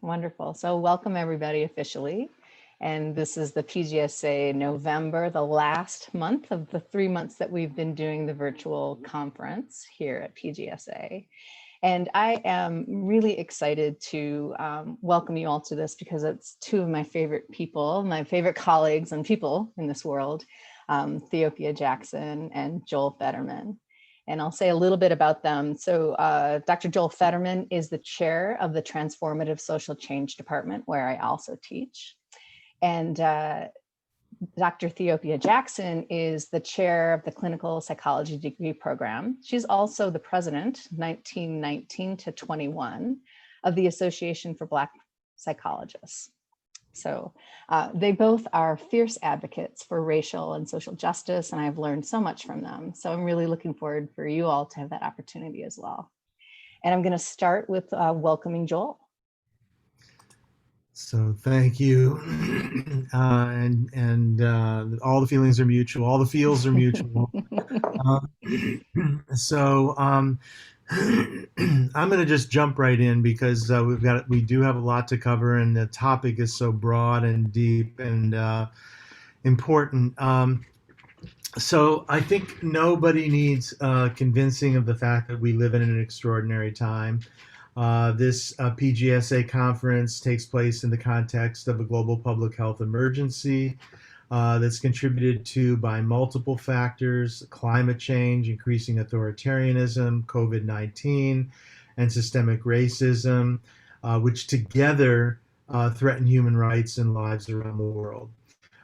Wonderful. So welcome everybody officially. And this is the PJSA November, the last month of the 3 months that we've been doing the virtual conference here at PJSA. And I am really excited to welcome you all to this because it's two of my favorite people, my favorite colleagues and people in this world, Theopia Jackson and Joel Federman. And I'll say a little bit about them. So Dr. Joel Federman is the chair of the Transformative Social Change Department, where I also teach. And Dr. Theopia Jackson is the chair of the Clinical Psychology Degree Program. She's also the president, 1919 to 21, of the Association for Black Psychologists. So they both are fierce advocates for racial and social justice, and I've learned so much from them. So I'm really looking forward for you all to have that opportunity as well. And I'm going to start with welcoming Joel. So thank you, and all the feelings are mutual. All the feels are mutual. I'm going to just jump right in because we do have a lot to cover, and the topic is so broad and deep and important. So I think nobody needs convincing of the fact that we live in an extraordinary time. This PJSA conference takes place in the context of a global public health emergency that's contributed to by multiple factors: climate change, increasing authoritarianism, COVID-19, and systemic racism, which together threaten human rights and lives around the world.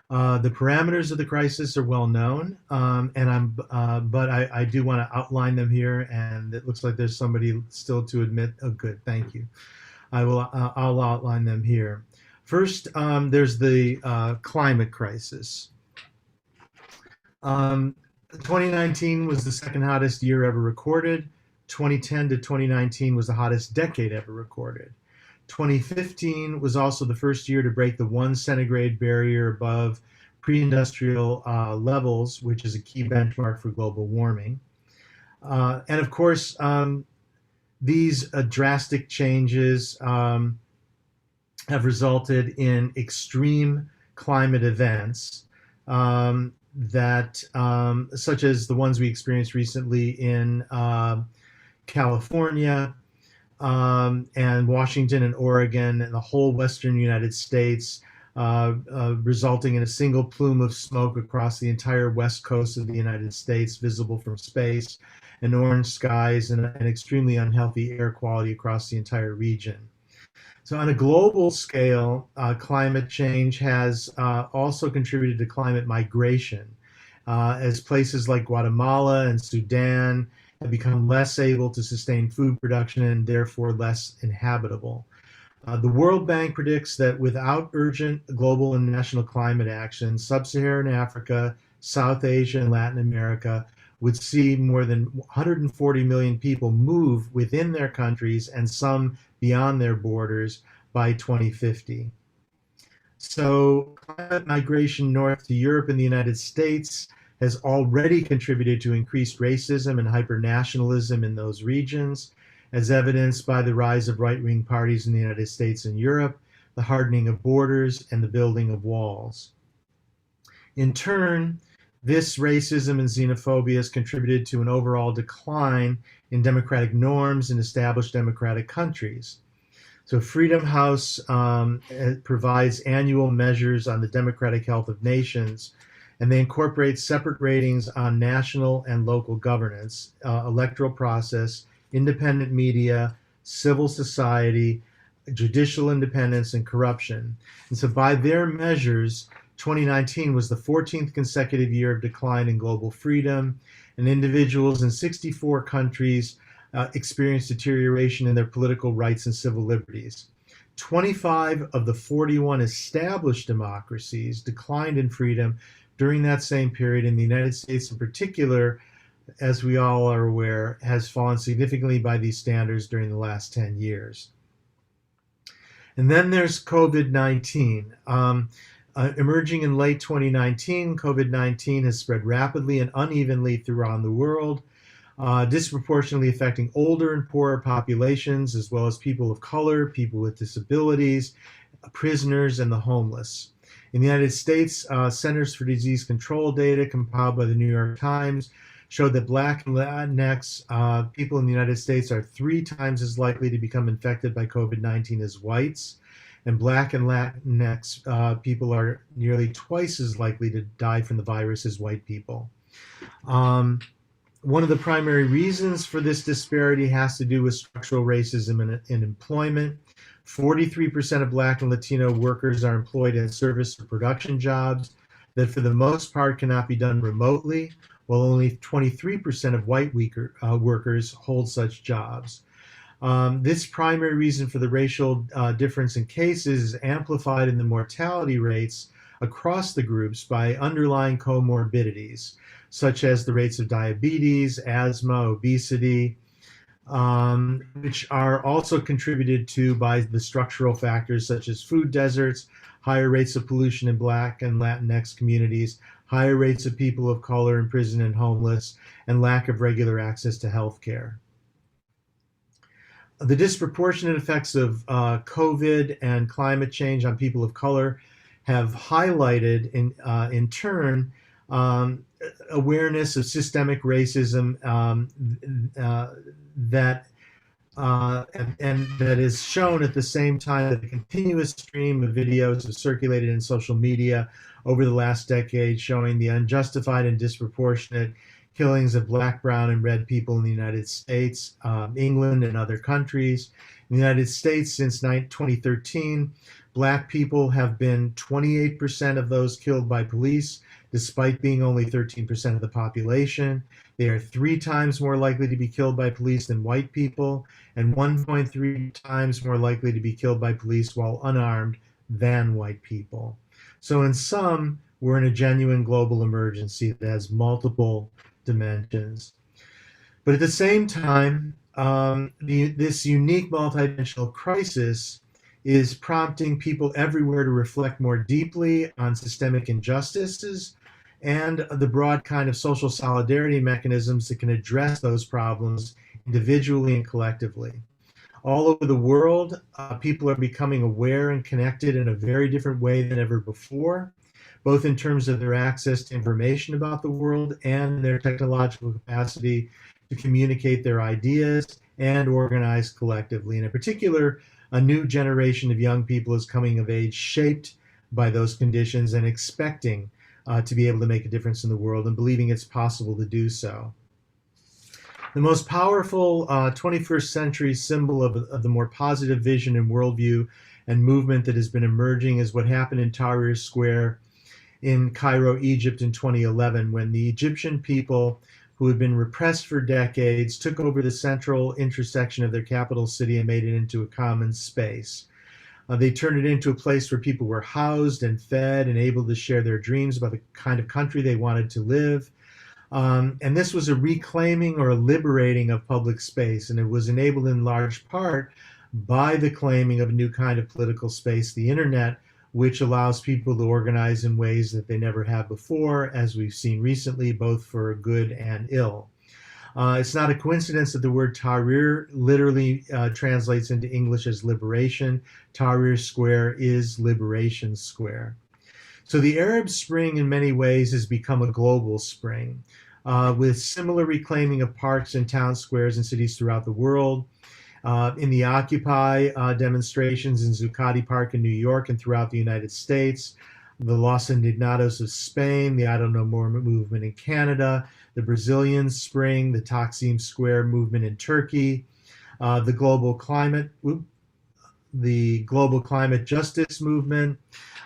The parameters of the crisis are well known, but I do want to outline them here, and it looks like there's somebody still to admit. Oh, good, thank you. I'll outline them here. First, there's the climate crisis. 2019 was the second hottest year ever recorded. 2010 to 2019 was the hottest decade ever recorded. 2015 was also the first year to break the 1 centigrade barrier above pre-industrial levels, which is a key benchmark for global warming. And of course, these drastic changes have resulted in extreme climate events such as the ones we experienced recently in California, and Washington and Oregon and the whole western United States, resulting in a single plume of smoke across the entire west coast of the United States, visible from space, and orange skies and an extremely unhealthy air quality across the entire region. So on a global scale, climate change has also contributed to climate migration, as places like Guatemala and Sudan have become less able to sustain food production and therefore less inhabitable. The World Bank predicts that without urgent global and national climate action, sub-Saharan Africa, South Asia, and Latin America would see more than 140 million people move within their countries and some beyond their borders by 2050. So climate migration north to Europe and the United States has already contributed to increased racism and hyper-nationalism in those regions, as evidenced by the rise of right-wing parties in the United States and Europe, the hardening of borders, and the building of walls. In turn, this racism and xenophobia has contributed to an overall decline in democratic norms in established democratic countries. So Freedom House provides annual measures on the democratic health of nations, and they incorporate separate ratings on national and local governance, electoral process, independent media, civil society, judicial independence, and corruption. And so by their measures, 2019 was the 14th consecutive year of decline in global freedom, and individuals in 64 countries experienced deterioration in their political rights and civil liberties. 25 of the 41 established democracies declined in freedom during that same period. In the United States in particular, as we all are aware, has fallen significantly by these standards during the last 10 years. And then there's COVID-19. Emerging in late 2019, COVID-19 has spread rapidly and unevenly throughout the world. disproportionately affecting older and poorer populations, as well as people of color, people with disabilities, prisoners, and the homeless. In the United States, Centers for Disease Control data compiled by the New York Times showed that Black and Latinx people in the United States are 3 times as likely to become infected by COVID-19 as whites, and Black and Latinx people are nearly twice as likely to die from the virus as white people. One of the primary reasons for this disparity has to do with structural racism in employment. 43% of Black and Latino workers are employed in service or production jobs that for the most part cannot be done remotely, while only 23% of white workers hold such jobs. This primary reason for the racial difference in cases is amplified in the mortality rates across the groups by underlying comorbidities, such as the rates of diabetes, asthma, obesity, which are also contributed to by the structural factors such as food deserts, higher rates of pollution in Black and Latinx communities, higher rates of people of color in prison and homeless, and lack of regular access to health care. The disproportionate effects of COVID and climate change on people of color have highlighted, in turn, awareness of systemic racism that is shown at the same time that the continuous stream of videos have circulated in social media over the last decade showing the unjustified and disproportionate killings of Black, brown, and red people in the United States, England, and other countries. In the United States, since 2013, Black people have been 28% of those killed by police, despite being only 13% of the population. They are 3 times more likely to be killed by police than white people, and 1.3 times more likely to be killed by police while unarmed than white people. So in sum, we're in a genuine global emergency that has multiple dimensions. But at the same time, this unique multidimensional crisis is prompting people everywhere to reflect more deeply on systemic injustices and the broad kind of social solidarity mechanisms that can address those problems individually and collectively. All over the world, people are becoming aware and connected in a very different way than ever before, both in terms of their access to information about the world and their technological capacity to communicate their ideas and organize collectively. And in particular, a new generation of young people is coming of age shaped by those conditions and expecting to be able to make a difference in the world and believing it's possible to do so. The most powerful 21st century symbol of the more positive vision and worldview and movement that has been emerging is what happened in Tahrir Square in Cairo, Egypt in 2011, when the Egyptian people, who had been repressed for decades, took over the central intersection of their capital city and made it into a common space. They turned it into a place where people were housed and fed and able to share their dreams about the kind of country they wanted to live. And this was a reclaiming or a liberating of public space, and it was enabled in large part by the claiming of a new kind of political space, the internet, which allows people to organize in ways that they never have before, as we've seen recently, both for good and ill. It's not a coincidence that the word Tahrir literally translates into English as liberation. Tahrir Square is Liberation Square. So the Arab Spring in many ways has become a global spring, with similar reclaiming of parks and town squares in cities throughout the world. In the Occupy demonstrations in Zuccotti Park in New York and throughout the United States, the Los Indignados of Spain, the I Don't Know More movement in Canada, the Brazilian Spring, the Taksim Square movement in Turkey, the global climate justice movement,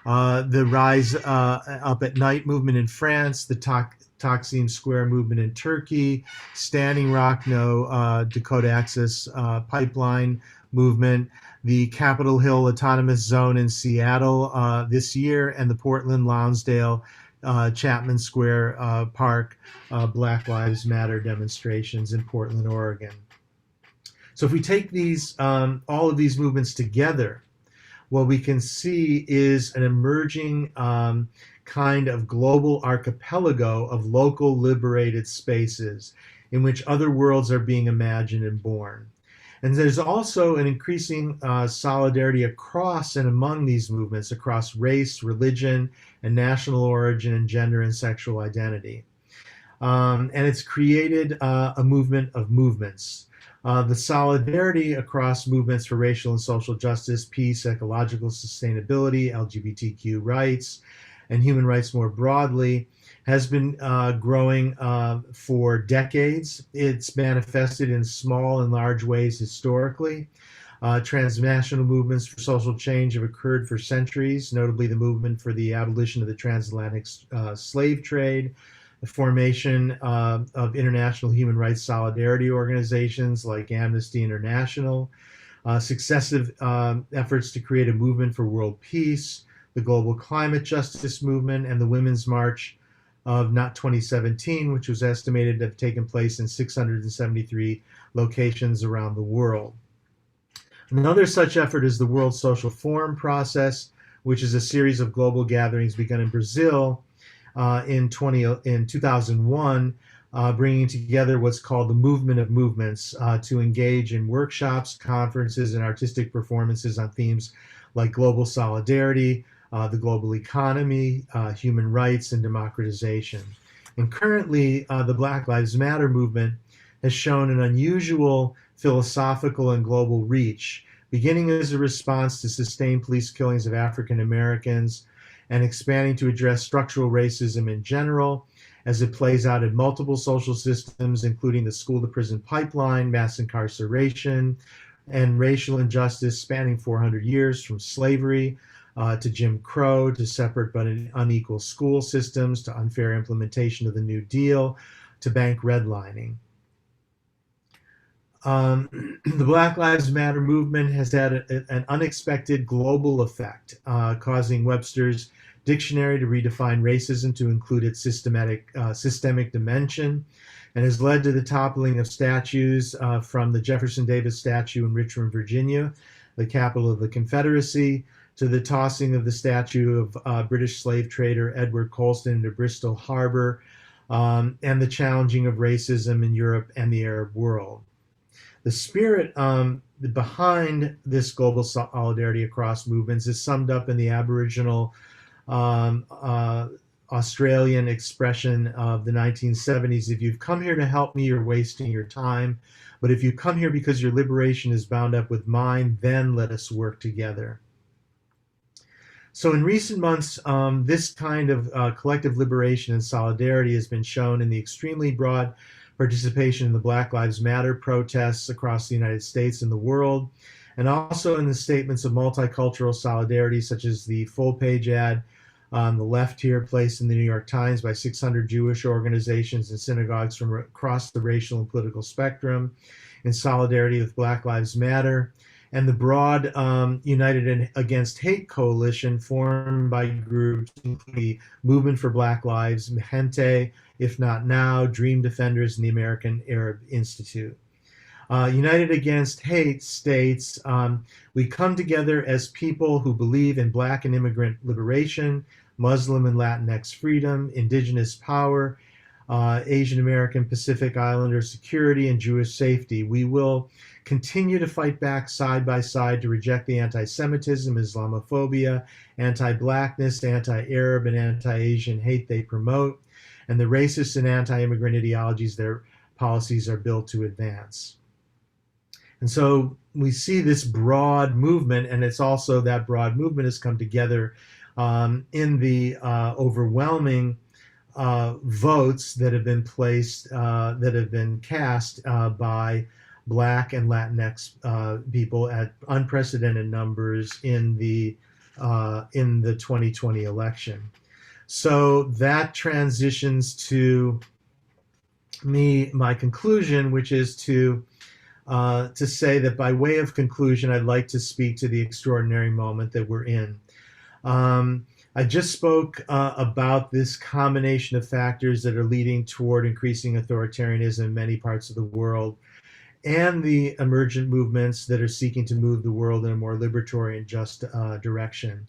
the Rise Up at Night movement in France, the Taksim Square movement in Turkey, Standing Rock No Dakota Access Pipeline movement, the Capitol Hill Autonomous Zone in Seattle this year, and the Portland Lonsdale Chapman Square Park Black Lives Matter demonstrations in Portland, Oregon. So if we take these, all of these movements together, what we can see is an emerging kind of global archipelago of local liberated spaces in which other worlds are being imagined and born. And there's also an increasing solidarity across and among these movements, across race, religion, and national origin, and gender and sexual identity. And it's created a movement of movements. The solidarity across movements for racial and social justice, peace, ecological sustainability, LGBTQ rights, and human rights more broadly has been growing for decades. It's manifested in small and large ways historically. Transnational movements for social change have occurred for centuries, notably the movement for the abolition of the transatlantic slave trade, the formation of international human rights solidarity organizations like Amnesty International, successive efforts to create a movement for world peace, the global climate justice movement, and the Women's March of 2017, which was estimated to have taken place in 673 locations around the world. Another such effort is the World Social Forum process, which is a series of global gatherings begun in Brazil in 2001, bringing together what's called the movement of movements to engage in workshops, conferences, and artistic performances on themes like global solidarity, the global economy, human rights, and democratization. And currently, the Black Lives Matter movement has shown an unusual philosophical and global reach, beginning as a response to sustained police killings of African Americans and expanding to address structural racism in general as it plays out in multiple social systems, including the school-to-prison pipeline, mass incarceration, and racial injustice spanning 400 years from slavery to Jim Crow, to separate but unequal school systems, to unfair implementation of the New Deal, to bank redlining. The Black Lives Matter movement has had an unexpected global effect, causing Webster's dictionary to redefine racism to include its systemic dimension, and has led to the toppling of statues from the Jefferson Davis statue in Richmond, Virginia, the capital of the Confederacy, to the tossing of the statue of British slave trader Edward Colston into Bristol Harbor, and the challenging of racism in Europe and the Arab world. The spirit behind this global solidarity across movements is summed up in the Aboriginal Australian expression of the 1970s: if you've come here to help me, you're wasting your time. But if you come here because your liberation is bound up with mine, then let us work together. So in recent months, this kind of collective liberation and solidarity has been shown in the extremely broad participation in the Black Lives Matter protests across the United States and the world, and also in the statements of multicultural solidarity, such as the full-page ad on the left here, placed in the New York Times by 600 Jewish organizations and synagogues from across the racial and political spectrum in solidarity with Black Lives Matter, and the broad United Against Hate coalition formed by groups including the Movement for Black Lives, Gente, If Not Now, Dream Defenders, and the American Arab Institute. United Against Hate states, we come together as people who believe in Black and immigrant liberation, Muslim and Latinx freedom, Indigenous power, Asian American Pacific Islander security, and Jewish safety. We will continue to fight back side by side to reject the anti-Semitism, Islamophobia, anti-Blackness, anti-Arab, and anti-Asian hate they promote, and the racist and anti-immigrant ideologies their policies are built to advance. And so we see this broad movement, and it's also that broad movement has come together in the overwhelming votes that have been placed, that have been cast by Black and Latinx people at unprecedented numbers in the 2020 election. So that transitions to my conclusion, which is to say that by way of conclusion, I'd like to speak to the extraordinary moment that we're in. I just spoke about this combination of factors that are leading toward increasing authoritarianism in many parts of the world, and the emergent movements that are seeking to move the world in a more liberatory and just direction.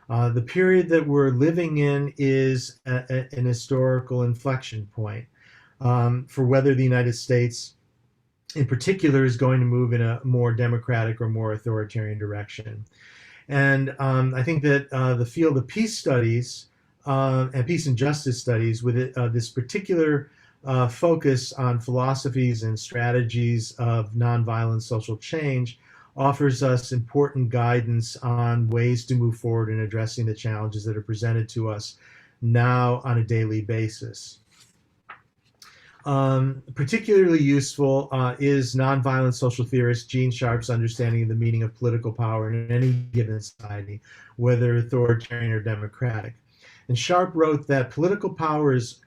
The period that we're living in is an historical inflection point. for whether the United States in particular is going to move in a more democratic or more authoritarian direction. And I think that the field of peace studies and peace and justice studies, with this particular focus on philosophies and strategies of nonviolent social change, offers us important guidance on ways to move forward in addressing the challenges that are presented to us now on a daily basis. Particularly useful is nonviolent social theorist Gene Sharp's understanding of the meaning of political power in any given society, whether authoritarian or democratic. And Sharp wrote that political power is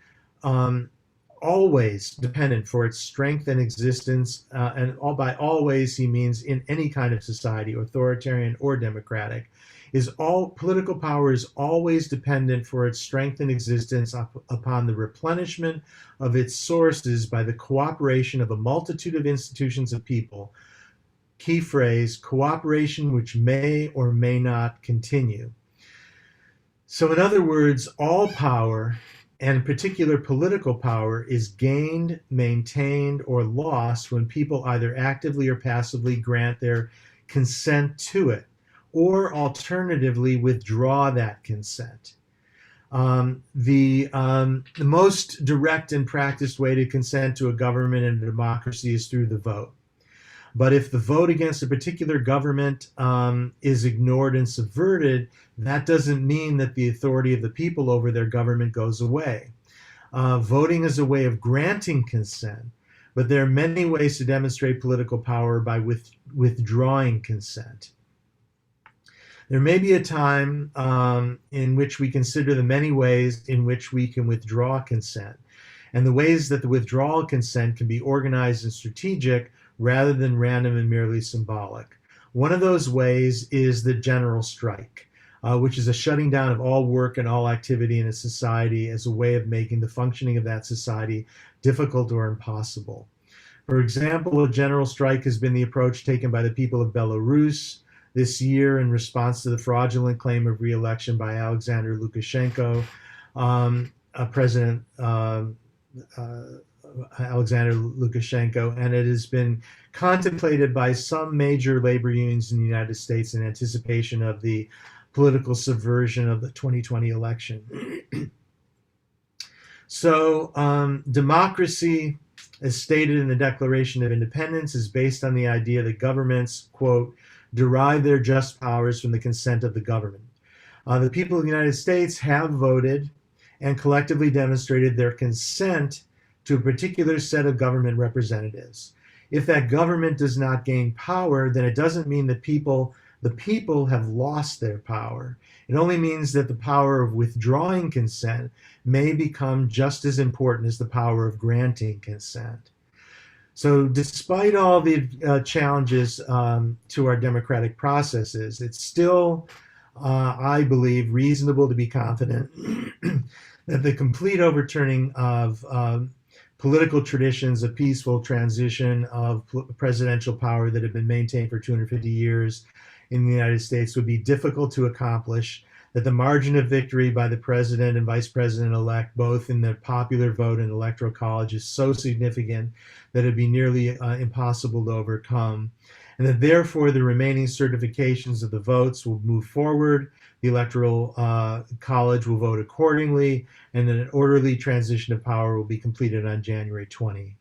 always dependent for its strength and existence, and by always he means in any kind of society, authoritarian or democratic, political power is always dependent for its strength and existence upon the replenishment of its sources by the cooperation of a multitude of institutions of people. Key phrase, cooperation which may or may not continue. So in other words, all power, and in particular political power, is gained, maintained, or lost when people either actively or passively grant their consent to it, or alternatively withdraw that consent. The most direct and practiced way to consent to a government and a democracy is through the vote. But if the vote against a particular government is ignored and subverted, that doesn't mean that the authority of the people over their government goes away. Voting is a way of granting consent, but there are many ways to demonstrate political power by withdrawing consent. There may be a time in which we consider the many ways in which we can withdraw consent, and the ways that the withdrawal consent can be organized and strategic rather than random and merely symbolic. One of those ways is the general strike, which is a shutting down of all work and all activity in a society as a way of making the functioning of that society difficult or impossible. For example, a general strike has been the approach taken by the people of Belarus this year in response to the fraudulent claim of re-election by Alexander Lukashenko. President Alexander Lukashenko, and it has been contemplated by some major labor unions in the United States in anticipation of the political subversion of the 2020 election. So democracy, as stated in the Declaration of Independence, is based on the idea that governments, quote, derive their just powers from the consent of the government. The people of the United States have voted and collectively demonstrated their consent to a particular set of government representatives. If that government does not gain power, then it doesn't mean that the people have lost their power. It only means that the power of withdrawing consent may become just as important as the power of granting consent. So despite all the challenges to our democratic processes, it's still, I believe, reasonable to be confident that the complete overturning of political traditions of peaceful transition of presidential power that have been maintained for 250 years in the United States would be difficult to accomplish, that the margin of victory by the president and vice president-elect, both in the popular vote and electoral college, is so significant that it'd be nearly impossible to overcome, and that therefore the remaining certifications of the votes will move forward, the electoral college will vote accordingly, and then an orderly transition of power will be completed on January 20.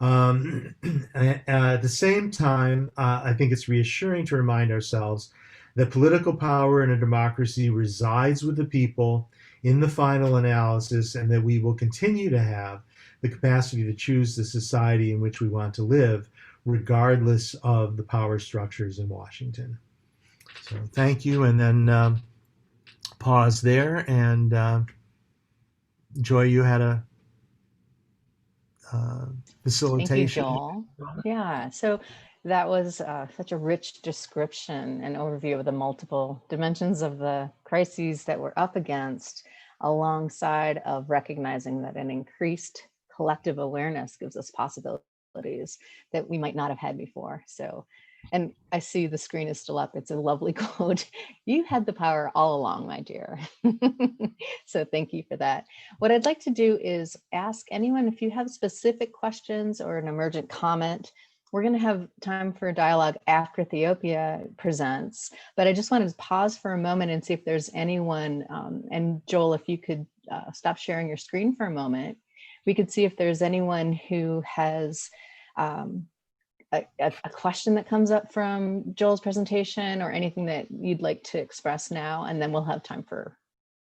At the same time, I think it's reassuring to remind ourselves that political power in a democracy resides with the people in the final analysis, and that we will continue to have the capacity to choose the society in which we want to live, regardless of the power structures in Washington. So thank you, and then pause there, and Joy, you had a facilitation. Thank you, Joel. Yeah, so that was such a rich description and overview of the multiple dimensions of the crises that we're up against, alongside of recognizing that an increased collective awareness gives us possibilities that we might not have had before. So And I see the screen is still up. It's a lovely quote. You had the power all along, my dear. So thank you for that. What I'd like to do is ask anyone if you have specific questions or an emergent comment. We're going to have time for a dialogue after Theopia presents, but I just wanted to pause for a moment and see if there's anyone, and Joel, if you could stop sharing your screen for a moment, we could see if there's anyone who has a question that comes up from Joel's presentation or anything that you'd like to express now, and then we'll have time for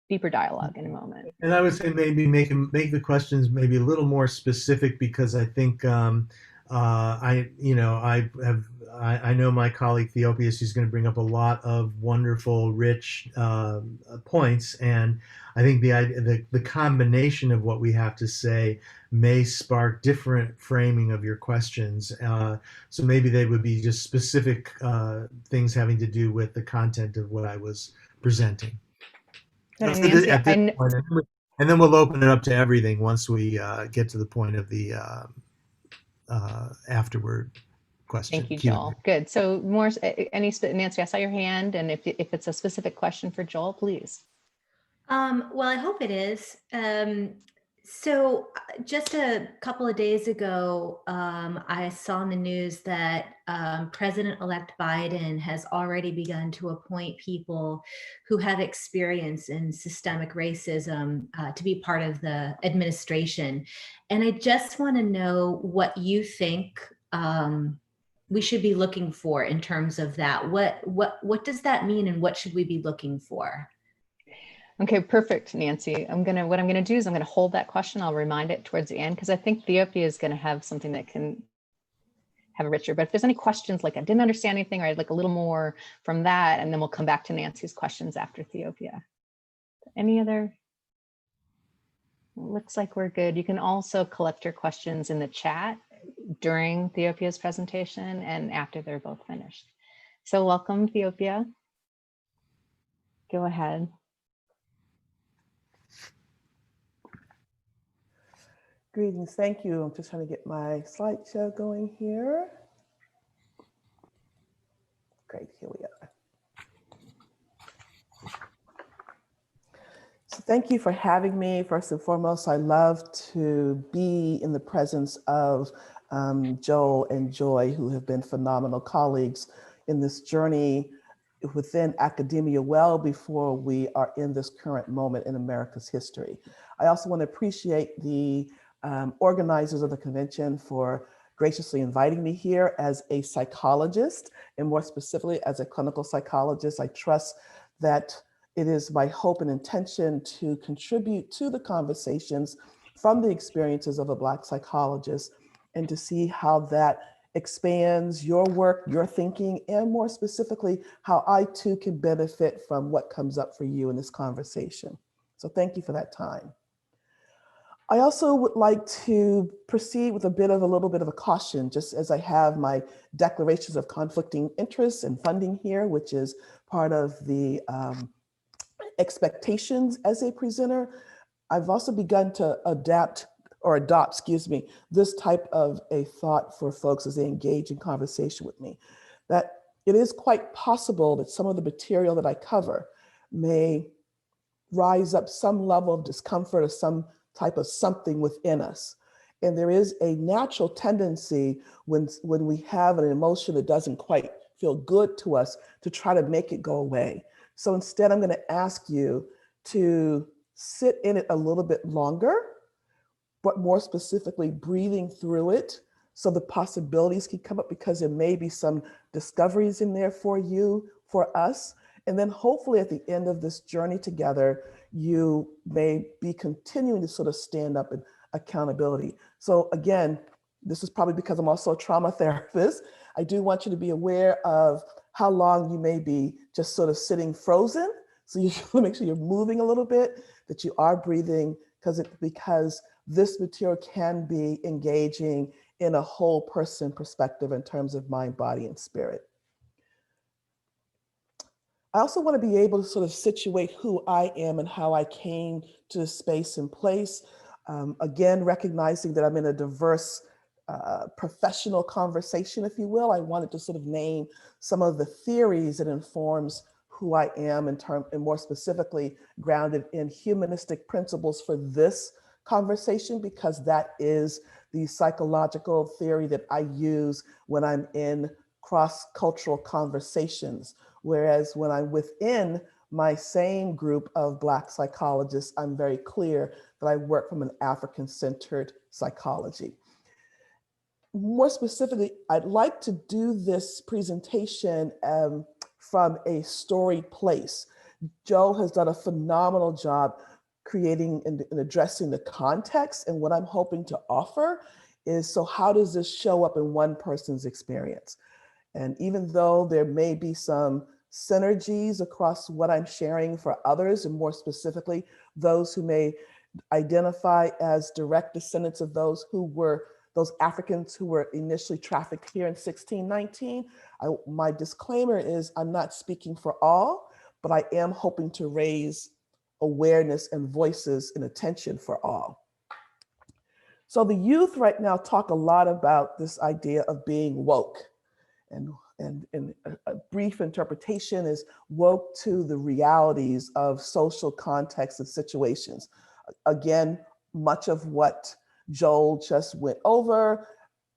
deeper dialogue in a moment. And I would say maybe make the questions maybe a little more specific, because I think I know my colleague Theopia, she's going to bring up a lot of wonderful, rich points, and I think the combination of what we have to say may spark different framing of your questions. So maybe they would be just specific things having to do with the content of what I was presenting. Nancy, and then we'll open it up to everything once we get to the point of the afterward question. Thank you, Joel. Good. So more, Nancy, I saw your hand, and if it's a specific question for Joel, please. Well, I hope it is. So just a couple of days ago, I saw in the news that President-elect Biden has already begun to appoint people who have experience in systemic racism to be part of the administration. And I just want to know what you think we should be looking for in terms of that. What does that mean, and what should we be looking for? Okay, perfect, Nancy. What I'm gonna do is I'm gonna hold that question. I'll remind it towards the end, because I think Theopia is gonna have something that can have a richer, but if there's any questions, like I didn't understand anything, or I'd like a little more from that, and then we'll come back to Nancy's questions after Theopia. Any other? Looks like we're good. You can also collect your questions in the chat during Theopia's presentation and after they're both finished. So welcome, Theopia. Go ahead. Greetings, thank you. I'm just trying to get my slideshow going here. Great, here we are. So thank you for having me. First and foremost, I love to be in the presence of Joel and Joy, who have been phenomenal colleagues in this journey within academia well before we are in this current moment in America's history. I also want to appreciate the organizers of the convention for graciously inviting me here as a psychologist, and more specifically as a clinical psychologist. I trust that it is my hope and intention to contribute to the conversations from the experiences of a Black psychologist, and to see how that expands your work, your thinking, and more specifically, how I too can benefit from what comes up for you in this conversation. So thank you for that time. I also would like to proceed with a little bit of a caution, just as I have my declarations of conflicting interests and funding here, which is part of the expectations as a presenter. I've also begun to adopt, this type of a thought for folks as they engage in conversation with me, that it is quite possible that some of the material that I cover may rise up some level of discomfort or some type of something within us. And there is a natural tendency when we have an emotion that doesn't quite feel good to us to try to make it go away. So instead, I'm going to ask you to sit in it a little bit longer, but more specifically, breathing through it so the possibilities can come up, because there may be some discoveries in there for you, for us. And then hopefully at the end of this journey together, you may be continuing to sort of stand up in accountability. So again, this is probably because I'm also a trauma therapist. I do want you to be aware of how long you may be just sort of sitting frozen. So you should make sure you're moving a little bit, that you are breathing, because this material can be engaging in a whole person perspective in terms of mind, body, and spirit. I also want to be able to sort of situate who I am and how I came to this space and place. Again, recognizing that I'm in a diverse professional conversation, if you will. I wanted to sort of name some of the theories that informs who I am and more specifically grounded in humanistic principles for this conversation, because that is the psychological theory that I use when I'm in cross-cultural conversations. Whereas when I'm within my same group of Black psychologists, I'm very clear that I work from an African-centered psychology. More specifically, I'd like to do this presentation from a storied place. Joe has done a phenomenal job creating and addressing the context, and what I'm hoping to offer is, so how does this show up in one person's experience? And even though there may be some synergies across what I'm sharing for others, and more specifically, those who may identify as direct descendants of those Africans who were initially trafficked here in 1619, my disclaimer is I'm not speaking for all, but I am hoping to raise awareness and voices and attention for all. So the youth right now talk a lot about this idea of being woke. And a brief interpretation is woke to the realities of social contexts and situations. Again, much of what Joel just went over,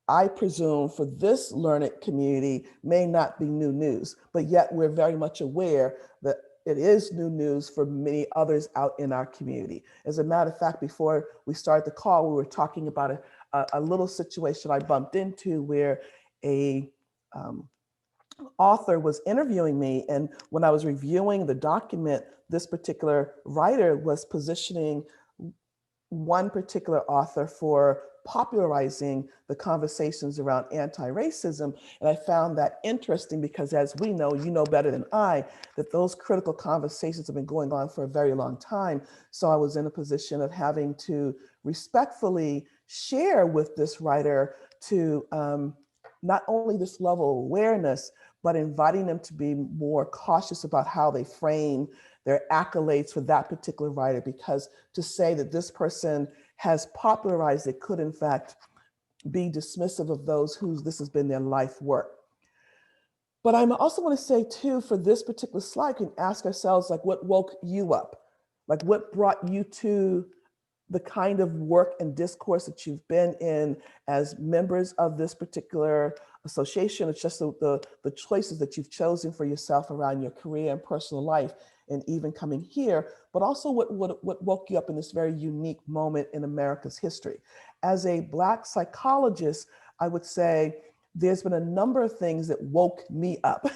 I presume for this learned community may not be new news, but yet we're very much aware that it is new news for many others out in our community. As a matter of fact, before we started the call, we were talking about a little situation I bumped into where a author was interviewing me, and when I was reviewing the document, this particular writer was positioning one particular author for popularizing the conversations around anti-racism. And I found that interesting because, as we know, you know better than I, that those critical conversations have been going on for a very long time. So I was in a position of having to respectfully share with this writer to not only this level of awareness, but inviting them to be more cautious about how they frame their accolades for that particular writer, because to say that this person has popularized it could in fact be dismissive of those whose this has been their life work. But I also want to say too, for this particular slide, we can ask ourselves, like, what woke you up? Like, what brought you to the kind of work and discourse that you've been in as members of this particular association? It's just the choices that you've chosen for yourself around your career and personal life, and even coming here, but also what woke you up in this very unique moment in America's history. As a Black psychologist, I would say there's been a number of things that woke me up.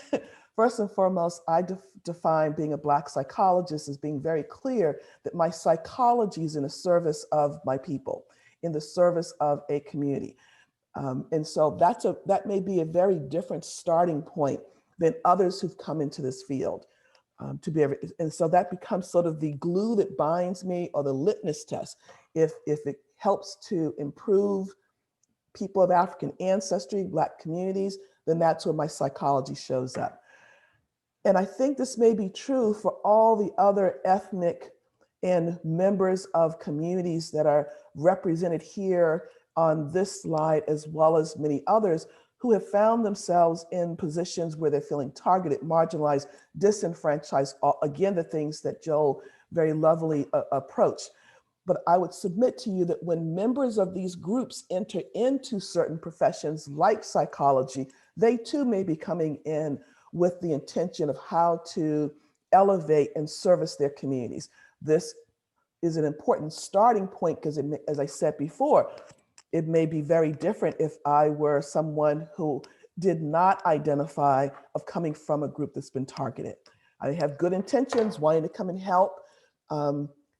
First and foremost, I define being a Black psychologist as being very clear that my psychology is in the service of my people, in the service of a community. And so that may be a very different starting point than others who've come into this field. And so that becomes sort of the glue that binds me, or the litmus test. If it helps to improve people of African ancestry, Black communities, then that's where my psychology shows up. And I think this may be true for all the other ethnic and members of communities that are represented here on this slide, as well as many others who have found themselves in positions where they're feeling targeted, marginalized, disenfranchised, again, the things that Joel very lovely approached. But I would submit to you that when members of these groups enter into certain professions like psychology, they too may be coming in with the intention of how to elevate and service their communities. This is an important starting point because, as I said before, it may be very different if I were someone who did not identify of coming from a group that's been targeted. I have good intentions, wanting to come and help,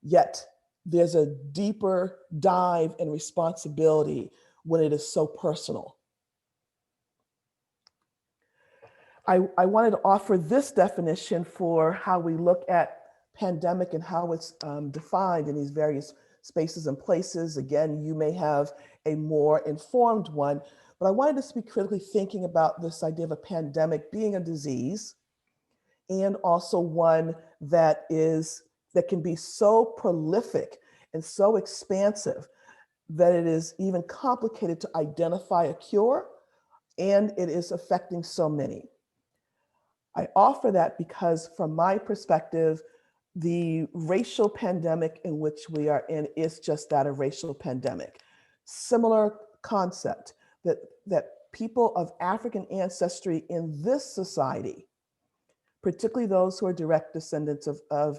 yet there's a deeper dive and responsibility when it is so personal. I wanted to offer this definition for how we look at pandemic and how it's defined in these various spaces and places. Again, you may have a more informed one, but I wanted us to be critically thinking about this idea of a pandemic being a disease, and also one that can be so prolific and so expansive that it is even complicated to identify a cure, and it is affecting so many. I offer that because from my perspective, the racial pandemic in which we are in is just that, a racial pandemic. Similar concept that people of African ancestry in this society, particularly those who are direct descendants of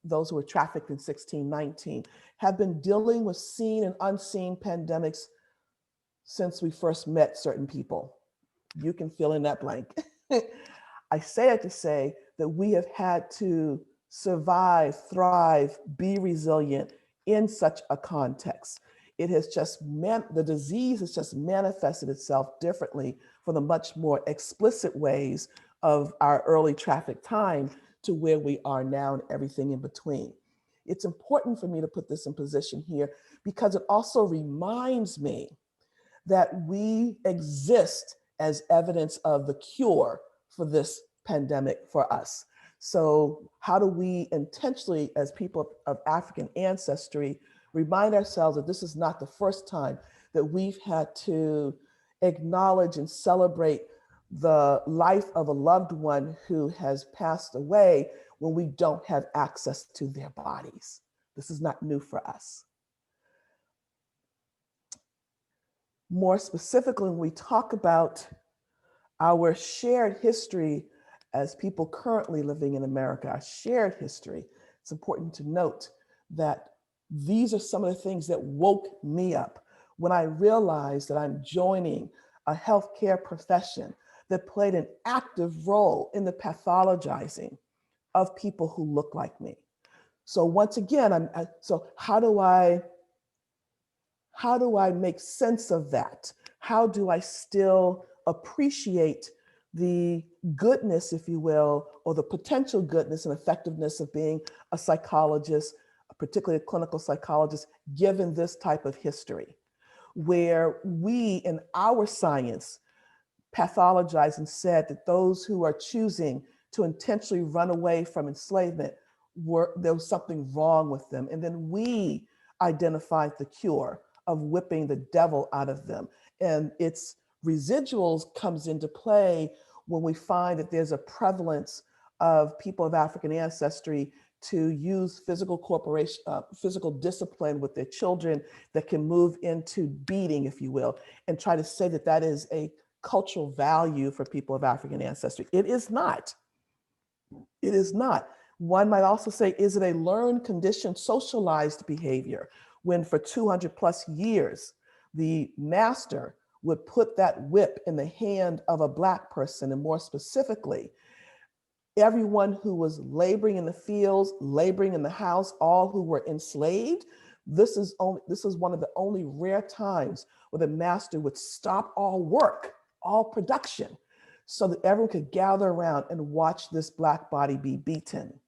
those who were trafficked in 1619, have been dealing with seen and unseen pandemics since we first met certain people. You can fill in that blank. I say it to say that we have had to survive, thrive, be resilient in such a context. It has just the disease has just manifested itself differently for the much more explicit ways of our early traffic time to where we are now and everything in between. It's important for me to put this in position here because it also reminds me that we exist as evidence of the cure for this pandemic for us. So how do we intentionally, as people of African ancestry, remind ourselves that this is not the first time that we've had to acknowledge and celebrate the life of a loved one who has passed away when we don't have access to their bodies. This is not new for us. More specifically, when we talk about our shared history as people currently living in America, our shared history, it's important to note that these are some of the things that woke me up when I realized that I'm joining a healthcare profession that played an active role in the pathologizing of people who look like me. So once again, so how do I make sense of that? How do I still appreciate the goodness, if you will, or the potential goodness and effectiveness of being a psychologist, particularly a clinical psychologist, given this type of history, where we in our science pathologized and said that those who are choosing to intentionally run away from enslavement there was something wrong with them. And then we identified the cure of whipping the devil out of them. And its residuals comes into play when we find that there's a prevalence of people of African ancestry to use physical discipline with their children that can move into beating, if you will, and try to say that that is a cultural value for people of African ancestry. It is not. It is not. One might also say, is it a learned, conditioned, socialized behavior when for 200 plus years, the master would put that whip in the hand of a Black person, and more specifically, everyone who was laboring in the fields, laboring in the house, all who were enslaved. This is one of the only rare times where the master would stop all work, all production, so that everyone could gather around and watch this Black body be beaten.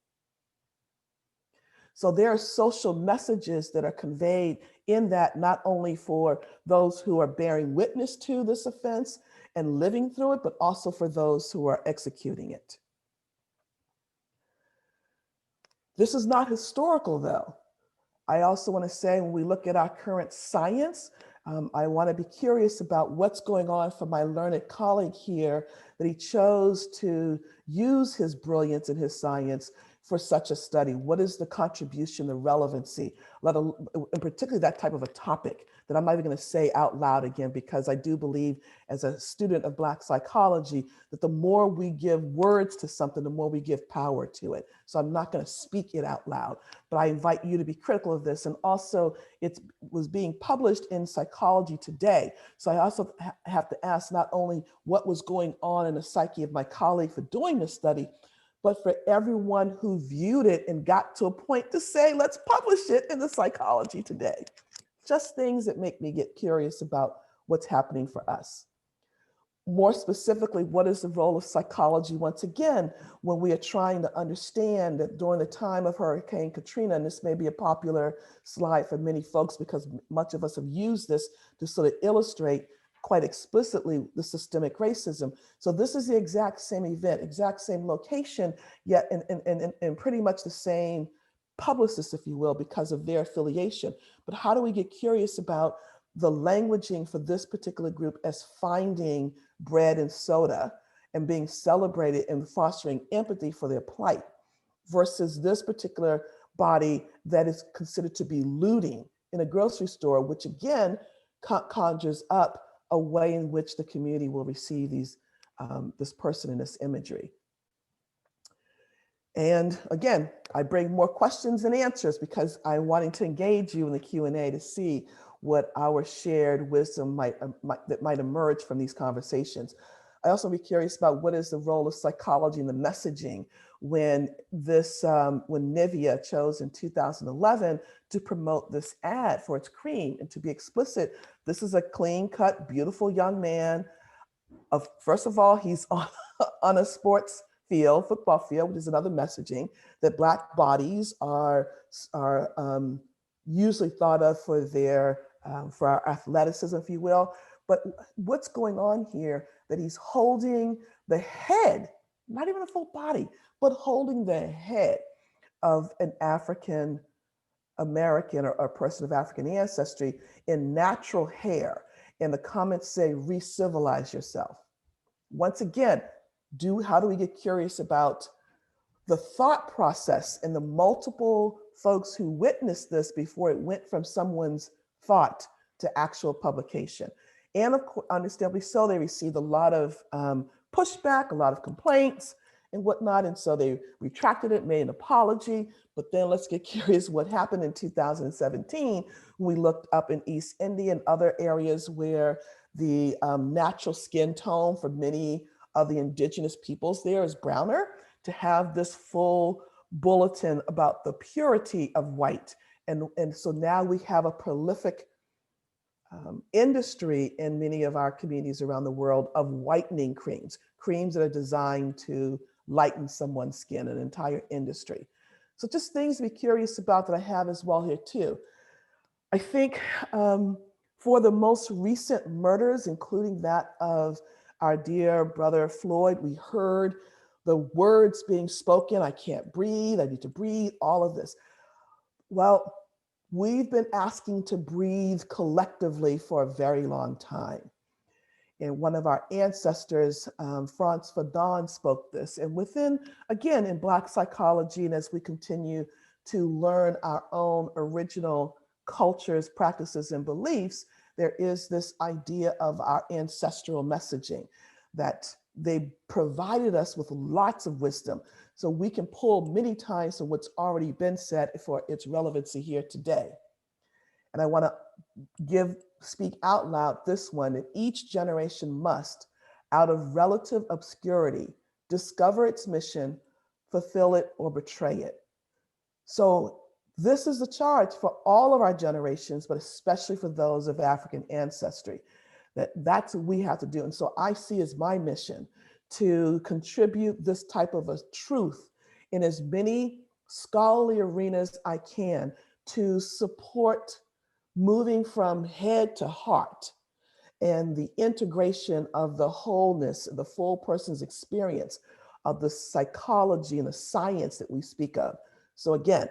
So there are social messages that are conveyed in that, not only for those who are bearing witness to this offense and living through it, but also for those who are executing it. This is not historical, though. I also want to say, when we look at our current science, I want to be curious about what's going on for my learned colleague here, that he chose to use his brilliance and his science for such a study. What is the contribution, the relevancy, and particularly that type of a topic that I'm not even going to say out loud again, because I do believe as a student of Black psychology that the more we give words to something, the more we give power to it. So I'm not going to speak it out loud, but I invite you to be critical of this. And also it was being published in Psychology Today. So I also have to ask not only what was going on in the psyche of my colleague for doing this study, but for everyone who viewed it and got to a point to say, let's publish it in the Psychology Today. Just things that make me get curious about what's happening for us. More specifically, what is the role of psychology, once again, when we are trying to understand that during the time of Hurricane Katrina, and this may be a popular slide for many folks because much of us have used this to sort of illustrate quite explicitly the systemic racism. So this is the exact same event, exact same location, yet in pretty much the same publicists, if you will, because of their affiliation. But how do we get curious about the languaging for this particular group as finding bread and soda and being celebrated and fostering empathy for their plight versus this particular body that is considered to be looting in a grocery store, which again conjures up a way in which the community will receive these this person in this imagery. And again, I bring more questions and answers because I'm wanting to engage you in the Q&A to see what our shared wisdom that might emerge from these conversations. I also be curious about what is the role of psychology in the messaging when when Nivea chose in 2011 to promote this ad for its cream. And to be explicit, this is a clean-cut, beautiful young man. First of all, he's on a sports field, football field, which is another messaging that Black bodies are usually thought of for for our athleticism, if you will. But what's going on here that he's holding the head, not even a full body, but holding the head of an African American or a person of African ancestry in natural hair. And the comments say, re-civilize yourself. Once again, how do we get curious about the thought process and the multiple folks who witnessed this before it went from someone's thought to actual publication? And of course, understandably so, they received a lot of pushback, a lot of complaints and whatnot. And so they retracted it, made an apology. But then let's get curious what happened in 2017. We looked up in East India and other areas where the natural skin tone for many of the indigenous peoples there is browner, to have this full bulletin about the purity of white. And so now we have a prolific industry in many of our communities around the world of whitening creams that are designed to lighten someone's skin, an entire industry. So just things to be curious about that I have as well here too. I think for the most recent murders, including that of our dear brother Floyd, we heard the words being spoken, I can't breathe, I need to breathe, all of this. Well, we've been asking to breathe collectively for a very long time. And one of our ancestors, Franz Fanon, spoke this. And within, again, in Black psychology, and as we continue to learn our own original cultures, practices, and beliefs, there is this idea of our ancestral messaging, that they provided us with lots of wisdom. So we can pull many times from what's already been said for its relevancy here today. And I want to speak out loud this one, that each generation must, out of relative obscurity, discover its mission, fulfill it, or betray it. So this is the charge for all of our generations, but especially for those of African ancestry, that's what we have to do. And so I see as my mission to contribute this type of a truth in as many scholarly arenas I can to support moving from head to heart and the integration of the wholeness, the full person's experience of the psychology and the science that we speak of. So again,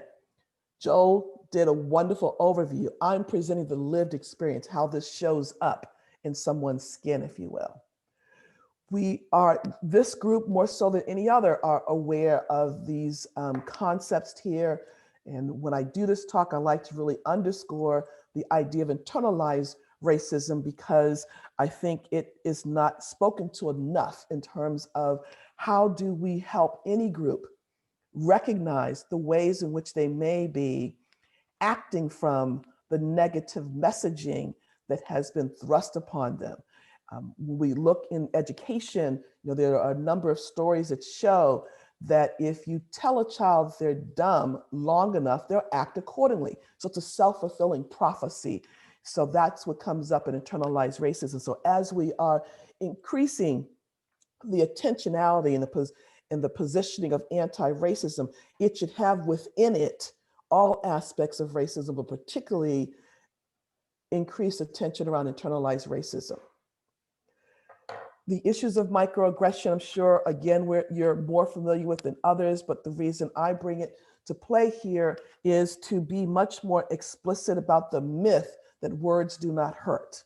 Joel did a wonderful overview. I'm presenting the lived experience, how this shows up in someone's skin, if you will. This group, more so than any other, are aware of these concepts here. And when I do this talk, I like to really underscore the idea of internalized racism, because I think it is not spoken to enough in terms of how do we help any group recognize the ways in which they may be acting from the negative messaging that has been thrust upon them. When we look in education, there are a number of stories that show that if you tell a child they're dumb long enough, they'll act accordingly. So it's a self-fulfilling prophecy. So that's what comes up in internalized racism. So as we are increasing the intentionality and the positioning of anti-racism, it should have within it all aspects of racism, but particularly increased attention around internalized racism. The issues of microaggression, I'm sure, again, you're more familiar with than others, but the reason I bring it to play here is to be much more explicit about the myth that words do not hurt.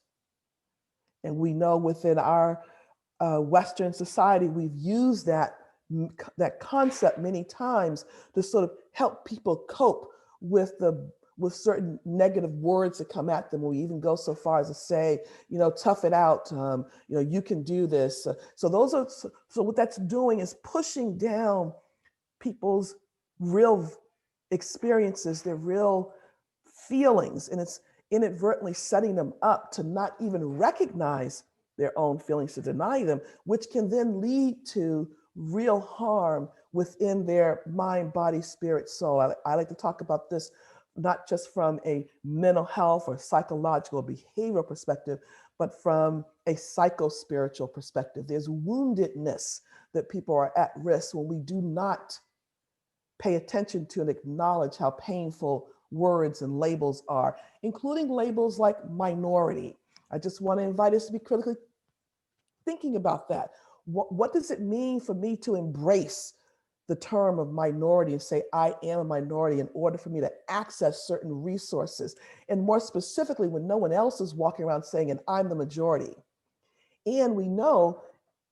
And we know within our Western society, we've used that concept many times to sort of help people cope with certain negative words that come at them. We even go so far as to say, tough it out, you can do this. So what that's doing is pushing down people's real experiences, their real feelings, and it's inadvertently setting them up to not even recognize their own feelings, to deny them, which can then lead to real harm within their mind, body, spirit, soul. I like to talk about this not just from a mental health or psychological behavioral perspective, but from a psycho-spiritual perspective. There's woundedness that people are at risk when we do not pay attention to and acknowledge how painful words and labels are, including labels like minority. I just want to invite us to be critically thinking about that. What does it mean for me to embrace the term of minority and say, I am a minority, in order for me to access certain resources? And more specifically, when no one else is walking around saying, and I'm the majority. And we know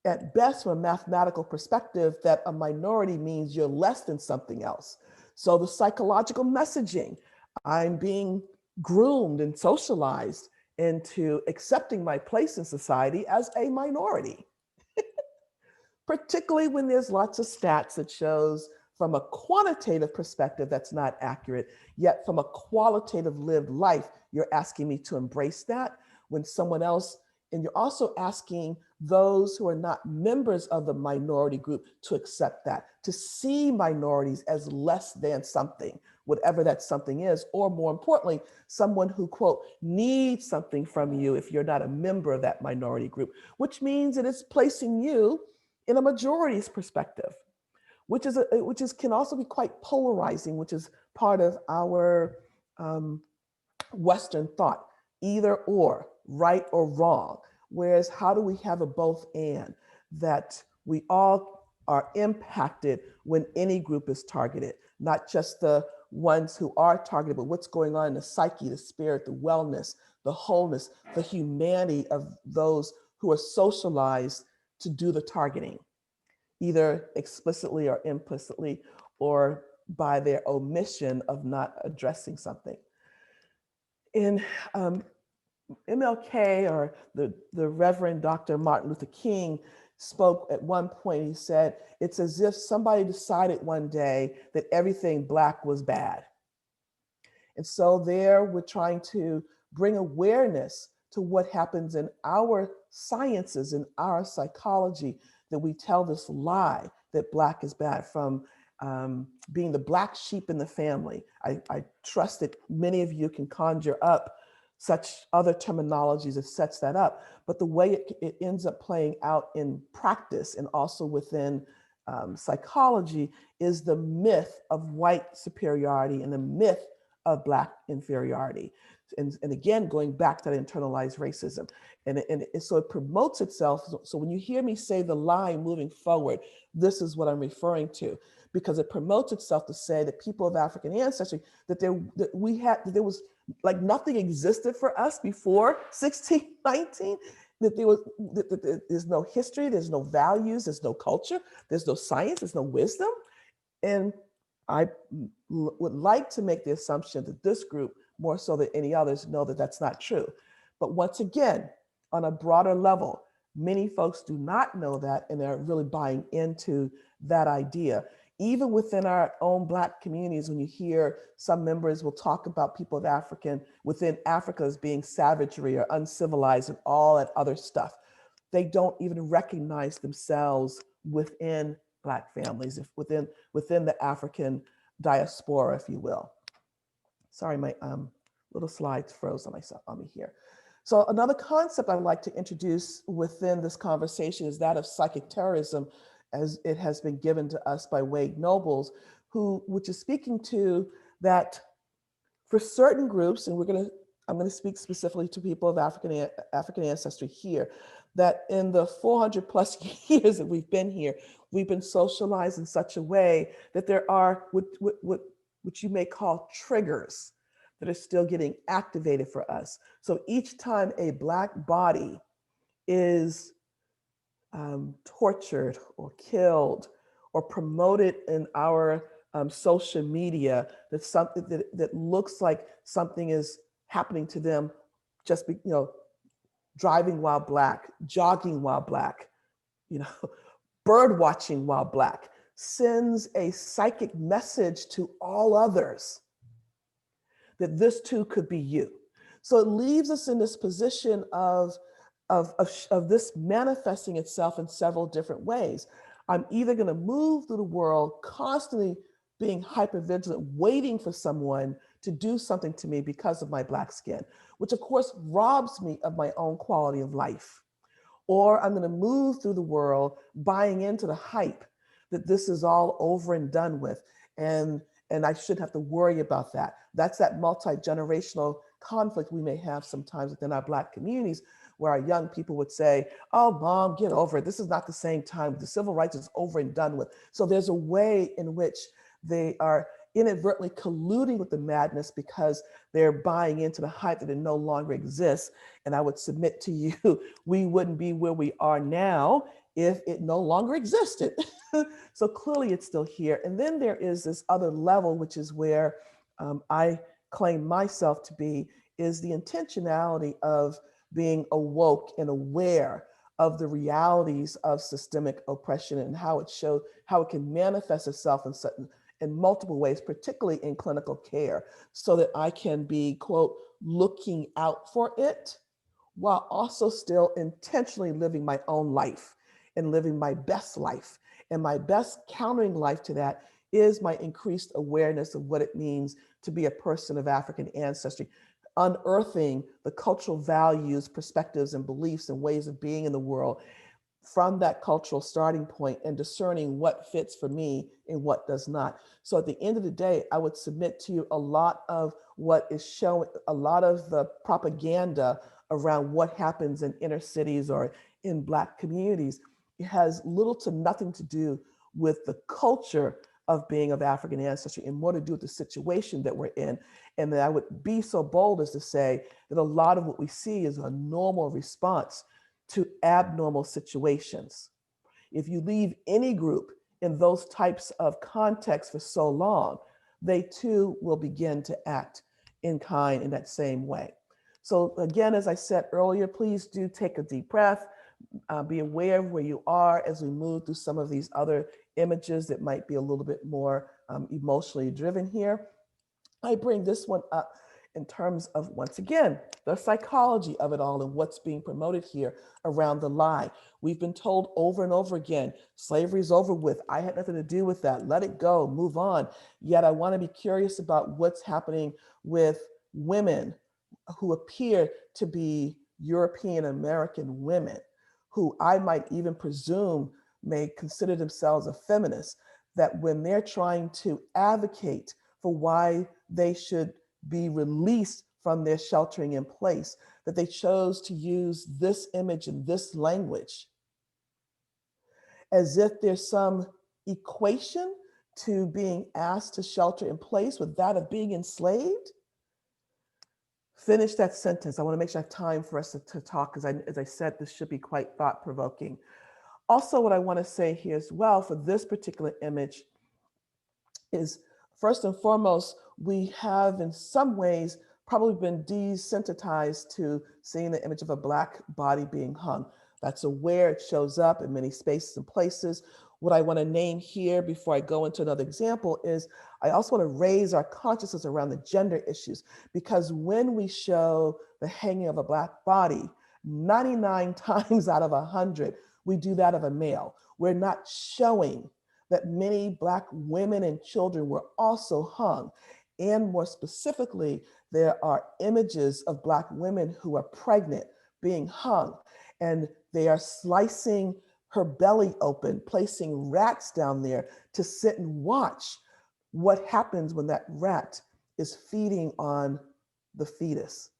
at best from a mathematical perspective that a minority means you're less than something else. So the psychological messaging, I'm being groomed and socialized into accepting my place in society as a minority. Particularly when there's lots of stats that shows from a quantitative perspective that's not accurate, yet from a qualitative lived life, you're asking me to embrace that when someone else, and you're also asking those who are not members of the minority group to accept that, to see minorities as less than something, whatever that something is, or more importantly, someone who, quote, needs something from you if you're not a member of that minority group, which means it is placing you in a majority's perspective, which can also be quite polarizing, which is part of our Western thought, either or, right or wrong. Whereas how do we have a both and, that we all are impacted when any group is targeted, not just the ones who are targeted, but what's going on in the psyche, the spirit, the wellness, the wholeness, the humanity of those who are socialized to do the targeting, either explicitly or implicitly, or by their omission of not addressing something. In MLK, or the Reverend Dr. Martin Luther King, spoke at one point. He said, it's as if somebody decided one day that everything Black was bad. And so there we're trying to bring awareness to what happens in our sciences, in our psychology, that we tell this lie that Black is bad, from being the black sheep in the family. I trust that many of you can conjure up such other terminologies that sets that up, but the way it ends up playing out in practice and also within psychology is the myth of white superiority and the myth of Black inferiority. And again, going back to that internalized racism. And so it promotes itself. So when you hear me say the line moving forward, this is what I'm referring to, because it promotes itself to say that people of African ancestry, that there was like nothing existed for us before 1619, that there's no history, there's no values, there's no culture, there's no science, there's no wisdom. And I would like to make the assumption that this group, more so than any others, know that that's not true. But once again, on a broader level, many folks do not know that, and they're really buying into that idea. Even within our own Black communities, when you hear some members will talk about people within Africa as being savagery or uncivilized and all that other stuff, they don't even recognize themselves within Black families, within the African diaspora, if you will. Sorry, my little slides froze on me here. So another concept I'd like to introduce within this conversation is that of psychic terrorism, as it has been given to us by Wade Nobles, which is speaking to that for certain groups, and I'm going to speak specifically to people of African ancestry here, that in the 400 plus years that we've been here, we've been socialized in such a way that there are what you may call triggers that are still getting activated for us. So each time a Black body is tortured or killed or promoted in our social media, that's something that looks like something is happening to them, just driving while Black, jogging while Black, bird watching while Black, sends a psychic message to all others that this too could be you. So it leaves us in this position of this manifesting itself in several different ways. I'm either going to move through the world constantly being hypervigilant, waiting for someone to do something to me because of my Black skin, which of course robs me of my own quality of life. Or I'm going to move through the world buying into the hype that this is all over and done with, and I shouldn't have to worry about that. That's that multi-generational conflict we may have sometimes within our Black communities, where our young people would say, oh, Mom, get over it. This is not the same time. The civil rights is over and done with. So there's a way in which they are inadvertently colluding with the madness because they're buying into the hype that it no longer exists. And I would submit to you, we wouldn't be where we are now if it no longer existed. So clearly it's still here. And then there is this other level, which is where I claim myself to be, is the intentionality of being awoke and aware of the realities of systemic oppression and how it can manifest itself in multiple ways, particularly in clinical care, so that I can be, quote, looking out for it while also still intentionally living my own life and living my best life. And my best countering life to that is my increased awareness of what it means to be a person of African ancestry, unearthing the cultural values, perspectives, and beliefs and ways of being in the world from that cultural starting point and discerning what fits for me and what does not. So at the end of the day, I would submit to you a lot of what is showing, a lot of the propaganda around what happens in inner cities or in Black communities. It has little to nothing to do with the culture of being of African ancestry and more to do with the situation that we're in. And that I would be so bold as to say that a lot of what we see is a normal response to abnormal situations. If you leave any group in those types of contexts for so long, they too will begin to act in kind in that same way. So again, as I said earlier, please do take a deep breath, be aware of where you are as we move through some of these other images that might be a little bit more emotionally driven here. I bring this one up in terms of, once again, the psychology of it all and what's being promoted here around the lie. We've been told over and over again, slavery is over with. I had nothing to do with that. Let it go, move on. Yet I want to be curious about what's happening with women who appear to be European American women, who I might even presume may consider themselves a feminist, that when they're trying to advocate for why they should be released from their sheltering in place, that they chose to use this image and this language as if there's some equation to being asked to shelter in place with that of being enslaved. Finish that sentence. I want to make sure I have time for us to talk, because as I said, this should be quite thought-provoking. Also, what I want to say here as well for this particular image is, first and foremost, we have in some ways probably been desensitized to seeing the image of a Black body being hung. That's where it shows up in many spaces and places. What I want to name here before I go into another example is I also want to raise our consciousness around the gender issues, because when we show the hanging of a Black body, 99 times out of 100, we do that of a male. We're not showing that many Black women and children were also hung. And more specifically, there are images of Black women who are pregnant being hung, and they are slicing her belly open, placing rats down there to sit and watch what happens when that rat is feeding on the fetus.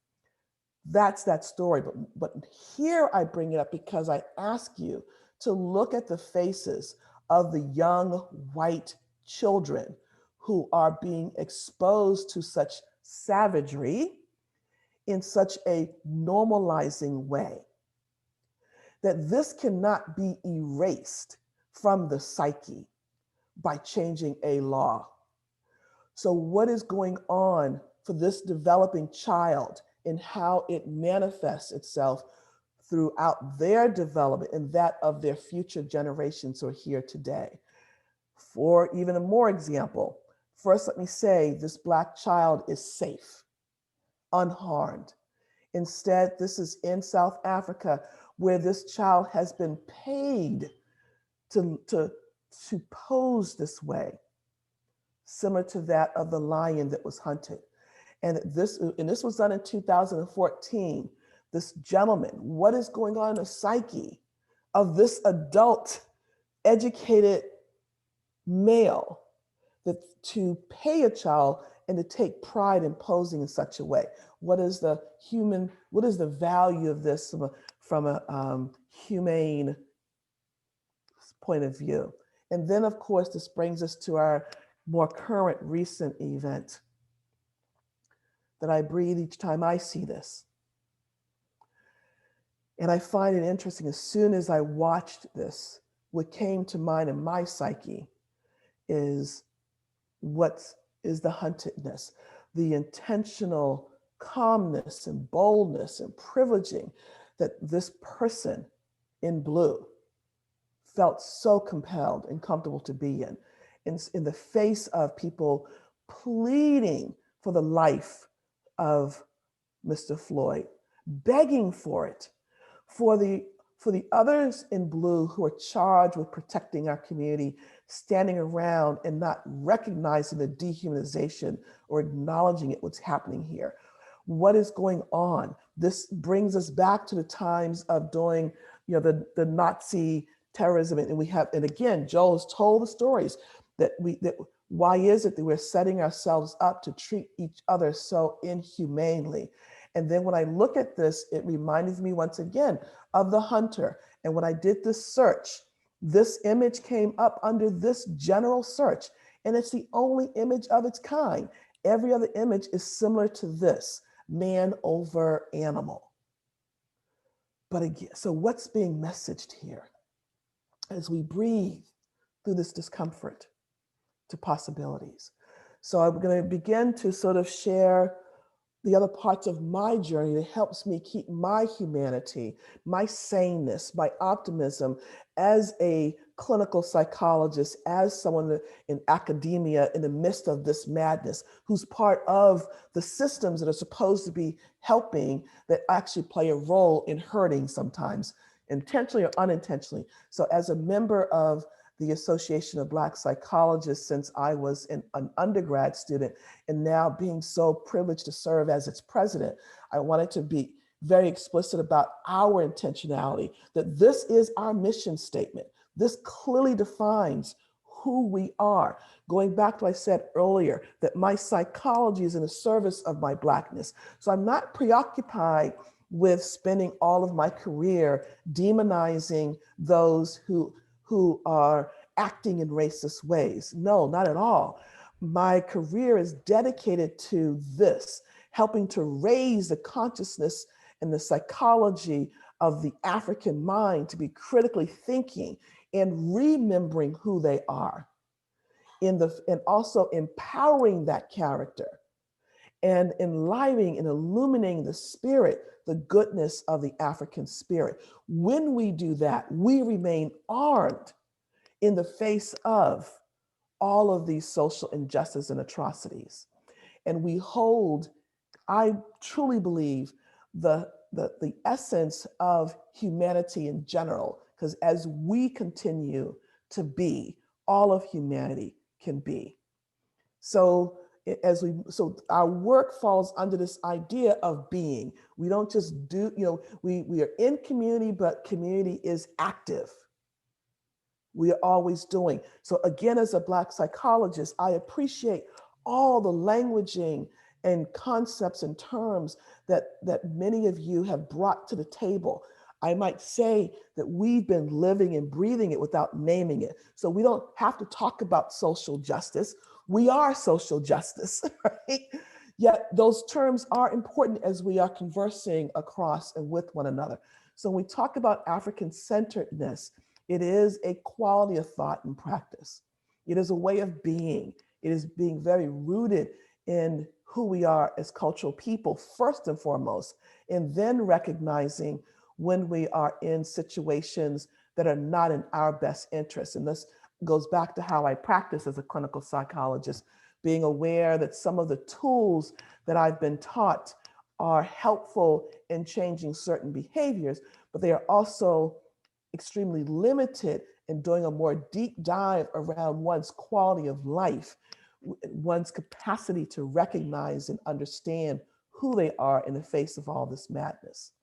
That's that story. But here I bring it up because I ask you to look at the faces of the young white children who are being exposed to such savagery in such a normalizing way that this cannot be erased from the psyche by changing a law. So what is going on for this developing child and how it manifests itself throughout their development and that of their future generations who are here today? For even a more example, first let me say this Black child is safe, unharmed. Instead, this is in South Africa where this child has been paid to pose this way, similar to that of the lion that was hunted. And this was done in 2014. This gentleman, what is going on in the psyche of this adult, educated male that to pay a child and to take pride in posing in such a way? What is the value of this from a humane point of view? And then, of course, this brings us to our more current recent event that I breathe each time I see this. And I find it interesting, as soon as I watched this, what came to mind in my psyche is what is the huntedness, the intentional calmness and boldness and privileging that this person in blue felt so compelled and comfortable to be in the face of people pleading for the life of Mr. Floyd, begging for it, for the others in blue who are charged with protecting our community, standing around and not recognizing the dehumanization or acknowledging it, what's happening here. What is going on? This brings us back to the times of doing, the Nazi terrorism, and again, Joel has told the stories that why is it that we're setting ourselves up to treat each other so inhumanely? And then when I look at this, it reminds me once again of the hunter. And when I did this search, this image came up under this general search, and it's the only image of its kind. Every other image is similar to this, man over animal. But again, so what's being messaged here as we breathe through this discomfort to possibilities? So I'm going to begin to sort of share the other parts of my journey that helps me keep my humanity, my saneness, my optimism as a clinical psychologist, as someone in academia in the midst of this madness, who's part of the systems that are supposed to be helping that actually play a role in hurting sometimes, intentionally or unintentionally. So as a member of the Association of Black Psychologists since I was an undergrad student, and now being so privileged to serve as its president, I wanted to be very explicit about our intentionality, that this is our mission statement. This clearly defines who we are. Going back to what I said earlier, that my psychology is in the service of my Blackness. So I'm not preoccupied with spending all of my career demonizing those who are acting in racist ways. No, not at all. My career is dedicated to this, helping to raise the consciousness and the psychology of the African mind to be critically thinking and remembering who they are, and also empowering that character and enlivening and illuminating the spirit, the goodness of the African spirit. When we do that, we remain armed in the face of all of these social injustices and atrocities. And we hold, I truly believe, the essence of humanity in general, because as we continue to be, all of humanity can be. So our work falls under this idea of being. We don't just do, we are in community, but community is active. We are always doing. So again, as a Black psychologist, I appreciate all the languaging and concepts and terms that many of you have brought to the table. I might say that we've been living and breathing it without naming it. So we don't have to talk about social justice. We are social justice, right? Yet those terms are important as we are conversing across and with one another. So when we talk about African-centeredness, it is a quality of thought and practice. It is a way of being. It is being very rooted in who we are as cultural people, first and foremost, and then recognizing when we are in situations that are not in our best interest. And this goes back to how I practice as a clinical psychologist, being aware that some of the tools that I've been taught are helpful in changing certain behaviors, but they are also extremely limited in doing a more deep dive around one's quality of life, one's capacity to recognize and understand who they are in the face of all this madness.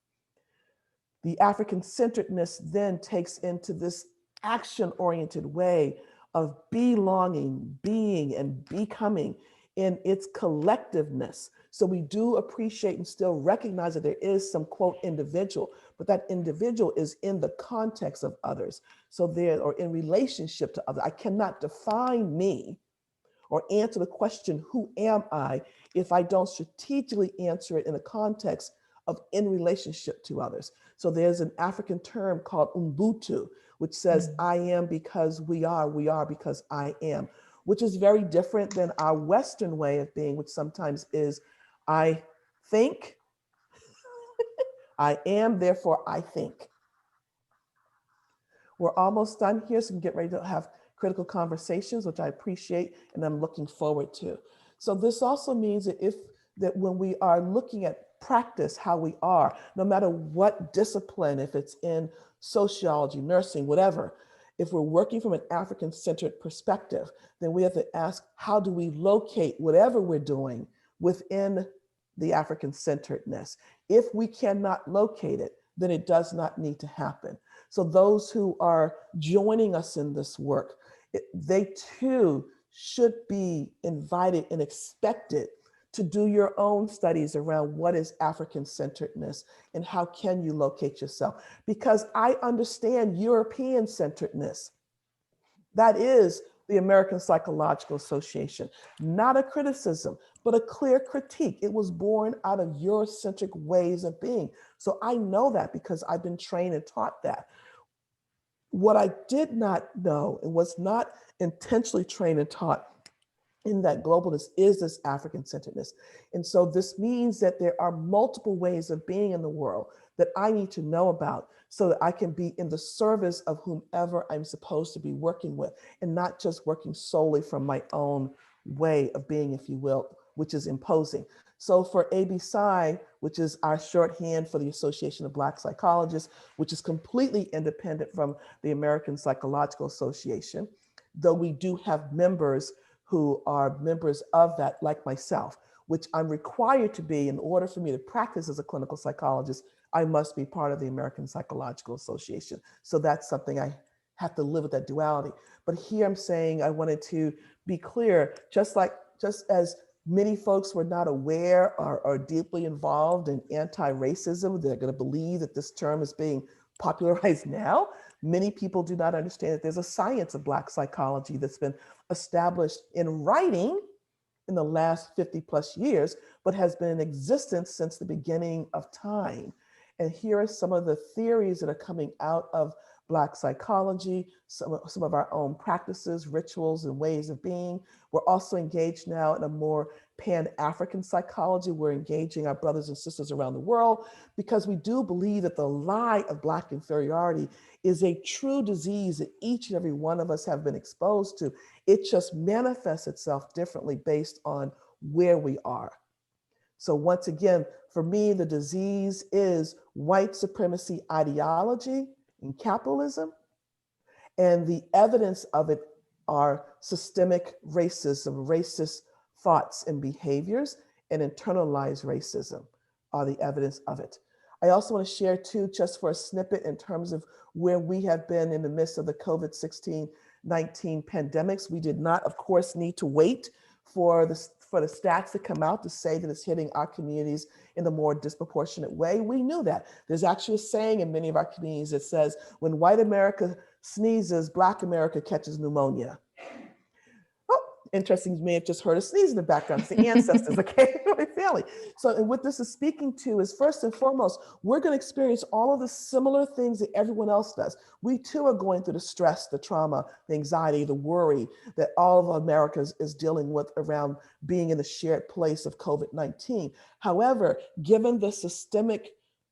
The African-centeredness then takes into this action-oriented way of belonging, being, and becoming in its collectiveness. So we do appreciate and still recognize that there is some, quote, individual, but that individual is in the context of others. So there, or in relationship to others. I cannot define me or answer the question, who am I, if I don't strategically answer it in the context of in relationship to others. So there's an African term called Ubuntu, which says, I am because we are because I am, which is very different than our Western way of being, which sometimes is, I think, I am, therefore I think. We're almost done here, so we can get ready to have critical conversations, which I appreciate and I'm looking forward to. So this also means that when we are looking at practice, how we are, no matter what discipline, if it's in sociology, nursing, whatever, if we're working from an African-centered perspective, then we have to ask, how do we locate whatever we're doing within the African-centeredness? If we cannot locate it, then it does not need to happen. So those who are joining us in this work, they too should be invited and expected to do your own studies around what is African-centeredness and how can you locate yourself. Because I understand European-centeredness. That is the American Psychological Association. Not a criticism, but a clear critique. It was born out of Eurocentric ways of being. So I know that because I've been trained and taught that. What I did not know and was not intentionally trained and taught in that globalness is this African-centeredness. And so this means that there are multiple ways of being in the world that I need to know about so that I can be in the service of whomever I'm supposed to be working with and not just working solely from my own way of being, if you will, which is imposing. So for ABPSI, which is our shorthand for the Association of Black Psychologists, which is completely independent from the American Psychological Association, though we do have members who are members of that, like myself, which I'm required to be in order for me to practice as a clinical psychologist. I must be part of the American Psychological Association. So that's something I have to live with, that duality. But here I'm saying I wanted to be clear, just as many folks were not aware or deeply involved in anti-racism, they're going to believe that this term is being popularized now. Many people do not understand that there's a science of Black psychology that's been established in writing in the last 50 plus years, but has been in existence since the beginning of time. And here are some of the theories that are coming out of Black psychology, some of our own practices, rituals, and ways of being. We're also engaged now in a more Pan-African psychology. We're engaging our brothers and sisters around the world because we do believe that the lie of Black inferiority is a true disease that each and every one of us have been exposed to. It just manifests itself differently based on where we are. So once again, for me, the disease is white supremacy ideology and capitalism, and the evidence of it are systemic racism, racist thoughts and behaviors, and internalized racism are the evidence of it. I also want to share too, just for a snippet in terms of where we have been in the midst of the COVID-19 pandemics. We did not, of course, need to wait for for the stats to come out to say that it's hitting our communities in a more disproportionate way. We knew that. There's actually a saying in many of our communities that says, when white America sneezes, Black America catches pneumonia. Interesting, you may have just heard a sneeze in the background. It's the ancestors, okay, my family. So, and what this is speaking to is, first and foremost, we're going to experience all of the similar things that everyone else does. We too are going through the stress, the trauma, the anxiety, the worry that all of America is dealing with around being in the shared place of COVID-19. However, given the systemic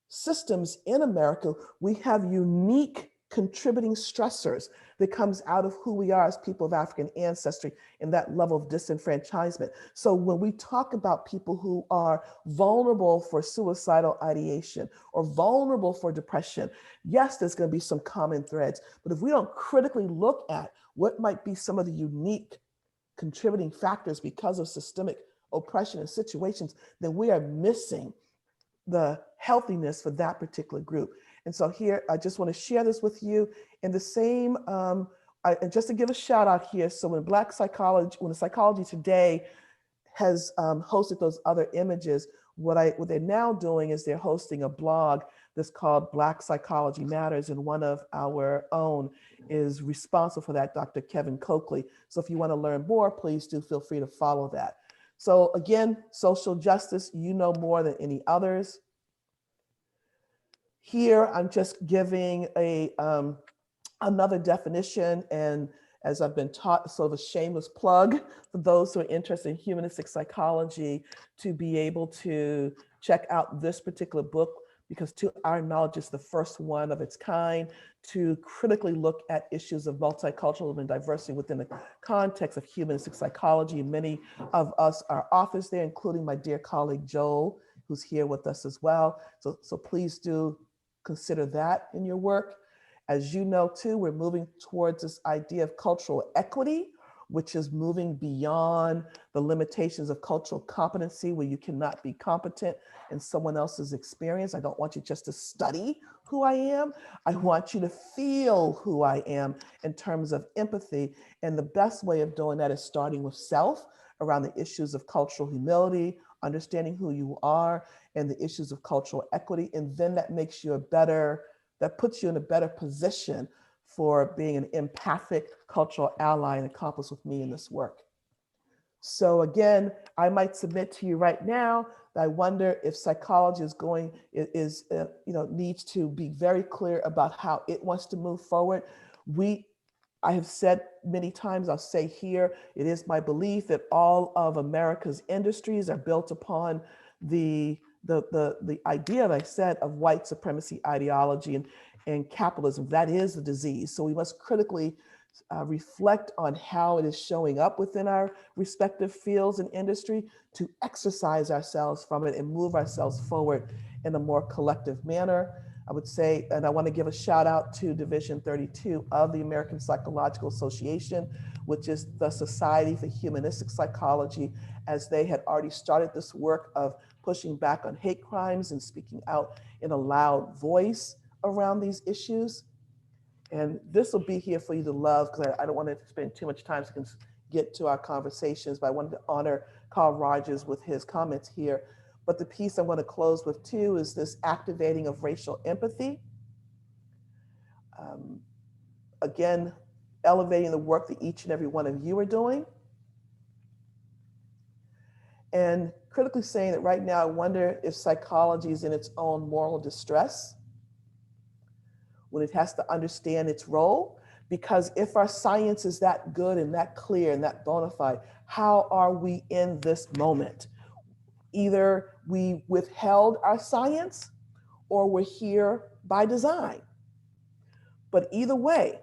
systems in America, we have unique contributing stressors that comes out of who we are as people of African ancestry and that level of disenfranchisement. So when we talk about people who are vulnerable for suicidal ideation or vulnerable for depression, yes, there's going to be some common threads, but if we don't critically look at what might be some of the unique contributing factors because of systemic oppression and situations, then we are missing the healthiness for that particular group. And so here, I just want to share this with you in the same, and just to give a shout out here. So when the Psychology Today has hosted those other images, what they're now doing is they're hosting a blog that's called Black Psychology Matters. And one of our own is responsible for that, Dr. Kevin Coakley. So if you want to learn more, please do feel free to follow that. So again, social justice, you know more than any others. Here, I'm just giving another definition, and as I've been taught, sort of a shameless plug for those who are interested in humanistic psychology to be able to check out this particular book, because to our knowledge, it's the first one of its kind to critically look at issues of multiculturalism and diversity within the context of humanistic psychology. Many of us are authors there, including my dear colleague Joel, who's here with us as well. So please do consider that in your work. As you know too, we're moving towards this idea of cultural equity, which is moving beyond the limitations of cultural competency, where you cannot be competent in someone else's experience. I don't want you just to study who I am. I want you to feel who I am in terms of empathy. And the best way of doing that is starting with self, around the issues of cultural humility, understanding who you are, and the issues of cultural equity. And then that makes you that puts you in a better position for being an empathic cultural ally and accomplice with me in this work. So again, I might submit to you right now that I wonder if psychology needs to be very clear about how it wants to move forward. I have said many times, I'll say here, it is my belief that all of America's industries are built upon the idea that I said of white supremacy ideology and capitalism. That is the disease. So we must critically reflect on how it is showing up within our respective fields and industry to exercise ourselves from it and move ourselves forward in a more collective manner. I would say, and I want to give a shout out to Division 32 of the American Psychological Association, which is the Society for Humanistic Psychology, as they had already started this work of pushing back on hate crimes and speaking out in a loud voice around these issues. And this will be here for you to love, because I don't want to spend too much time to get to our conversations, but I wanted to honor Carl Rogers with his comments here. But the piece I want to close with too is this activating of racial empathy. Again, elevating the work that each and every one of you are doing. And critically saying that right now, I wonder if psychology is in its own moral distress when it has to understand its role. Because if our science is that good and that clear and that bona fide, how are we in this moment? Either we withheld our science or we're here by design. But either way,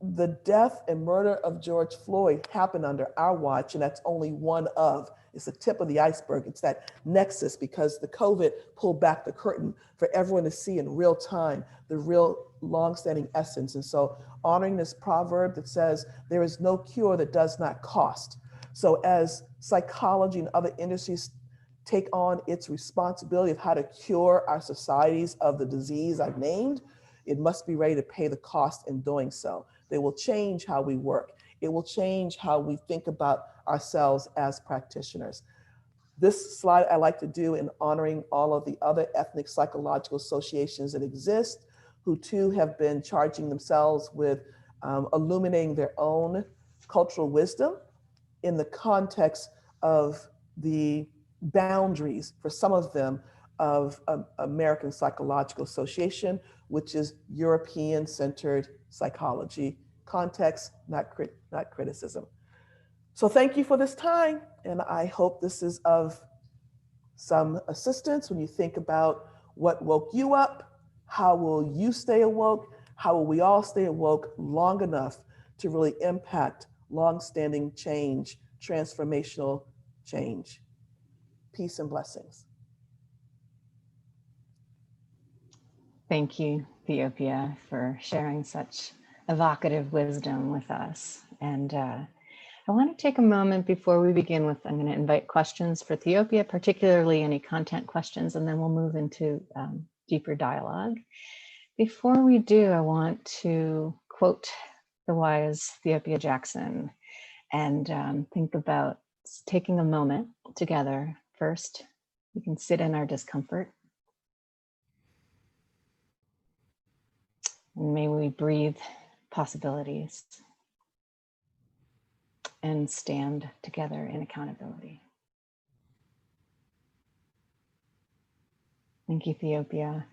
the death and murder of George Floyd happened under our watch, and that's only one of, it's the tip of the iceberg. It's that nexus, because the COVID pulled back the curtain for everyone to see in real time, the real longstanding essence. And so honoring this proverb that says, there is no cure that does not cost. So as psychology and other industries take on its responsibility of how to cure our societies of the disease I've named, it must be ready to pay the cost in doing so. They will change how we work. It will change how we think about ourselves as practitioners. This slide I like to do in honoring all of the other ethnic psychological associations that exist, who too have been charging themselves with illuminating their own cultural wisdom in the context of the boundaries, for some of them, of American Psychological Association, which is European-centered psychology, context, not criticism. So thank you for this time, and I hope this is of some assistance when you think about what woke you up, how will you stay awoke, how will we all stay awoke long enough to really impact long-standing change, transformational change. Peace and blessings. Thank you, Theopia, for sharing such evocative wisdom with us. And I want to take a moment before we begin with, I'm going to invite questions for Theopia, particularly any content questions, and then we'll move into deeper dialogue. Before we do, I want to quote the wise Theopia Jackson and think about taking a moment together. First, we can sit in our discomfort. And may we breathe possibilities and stand together in accountability. Thank you, Theopia.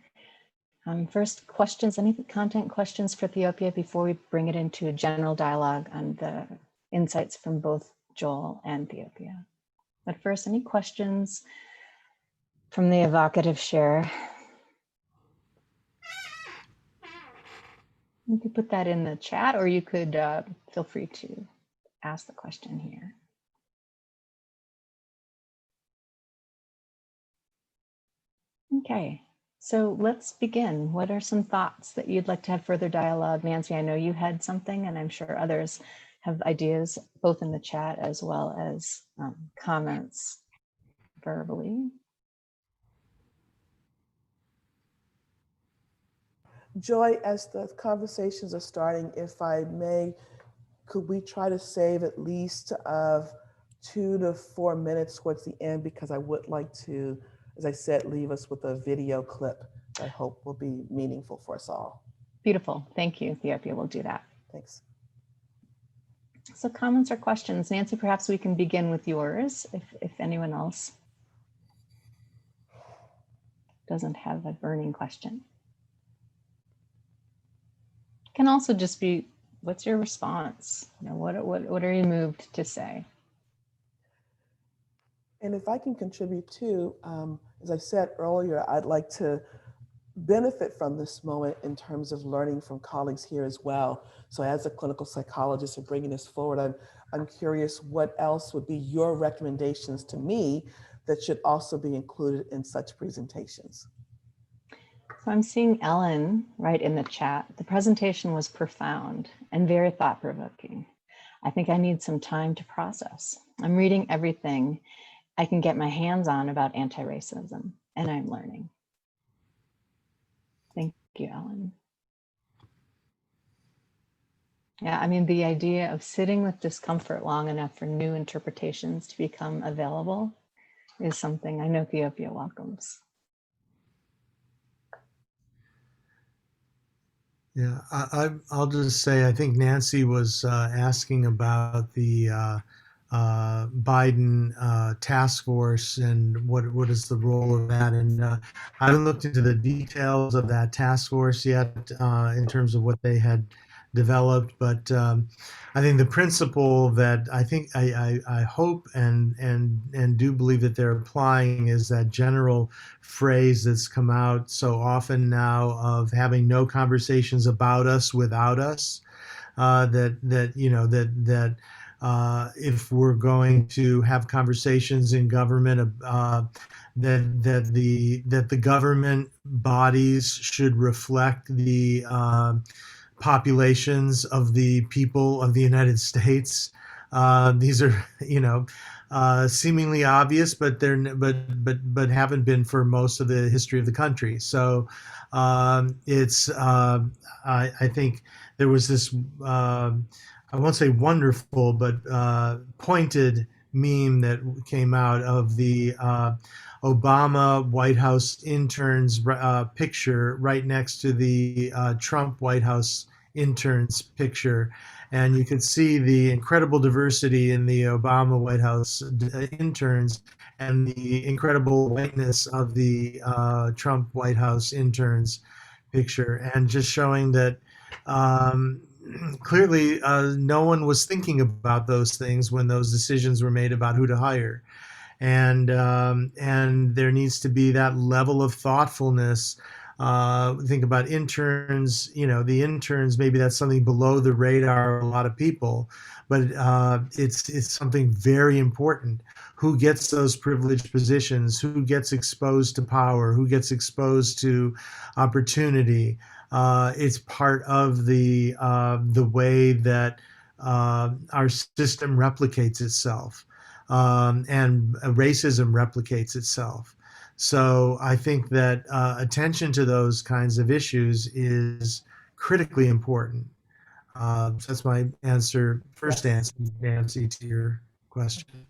First, questions, any content questions for Theopia before we bring it into a general dialogue on the insights from both Joel and Theopia. But first, any questions from the evocative share? You could put that in the chat, or you could feel free to ask the question here. Okay, so let's begin. What are some thoughts that you'd like to have further dialogue? Nancy, I know you had something, and I'm sure others have ideas, both in the chat as well as comments verbally. Joy, as the conversations are starting, if I may, could we try to save at least 2 to 4 minutes towards the end, because I would like to, as I said, leave us with a video clip that I hope will be meaningful for us all. Beautiful. Thank you, Theopia. We'll do that. Thanks. So comments or questions? Nancy, perhaps we can begin with yours if anyone else doesn't have a burning question. Can also just be, what's your response? You know, what are you moved to say? And if I can contribute too, as I said earlier, I'd like to benefit from this moment in terms of learning from colleagues here as well. So as a clinical psychologist and bringing this forward, I'm curious what else would be your recommendations to me that should also be included in such presentations. So I'm seeing Ellen right in the chat. The presentation was profound and very thought-provoking. I think I need some time to process. I'm reading everything I can get my hands on about anti-racism, and I'm learning. Thank you, Ellen. Yeah, I mean, the idea of sitting with discomfort long enough for new interpretations to become available is something I know Theopia welcomes. Yeah, I'll just say, I think Nancy was asking about the Biden task force and what is the role of that. And I haven't looked into the details of that task force yet in terms of what they had developed, but I think the principle that I hope and do believe that they're applying is that general phrase that's come out so often now of having no conversations about us without us. If we're going to have conversations in government, that the government bodies should reflect the populations of the people of the United States. These are, seemingly obvious, but but haven't been for most of the history of the country. So I think there was this I won't say wonderful, but pointed meme that came out of the Obama White House interns picture right next to the Trump White House interns picture. And you could see the incredible diversity in the Obama White House interns and the incredible whiteness of the Trump White House interns picture, and just showing that clearly no one was thinking about those things when those decisions were made about who to hire, and there needs to be that level of thoughtfulness. Think about interns. The interns, maybe that's something below the radar of a lot of people, but it's something very important. Who gets those privileged positions? Who gets exposed to power? Who gets exposed to opportunity? It's part of the way that our system replicates itself, and racism replicates itself. So I think that attention to those kinds of issues is critically important. So that's my answer, first answer, Nancy, to your question.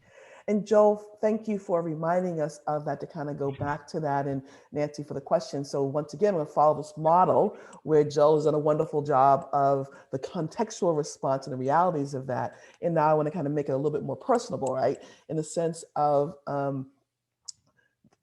And Joel, thank you for reminding us of that, to kind of go back to that, and Nancy for the question. So once again, we'll follow this model where Joel has done a wonderful job of the contextual response and the realities of that. And now I want to kind of make it a little bit more personable, right? In the sense of,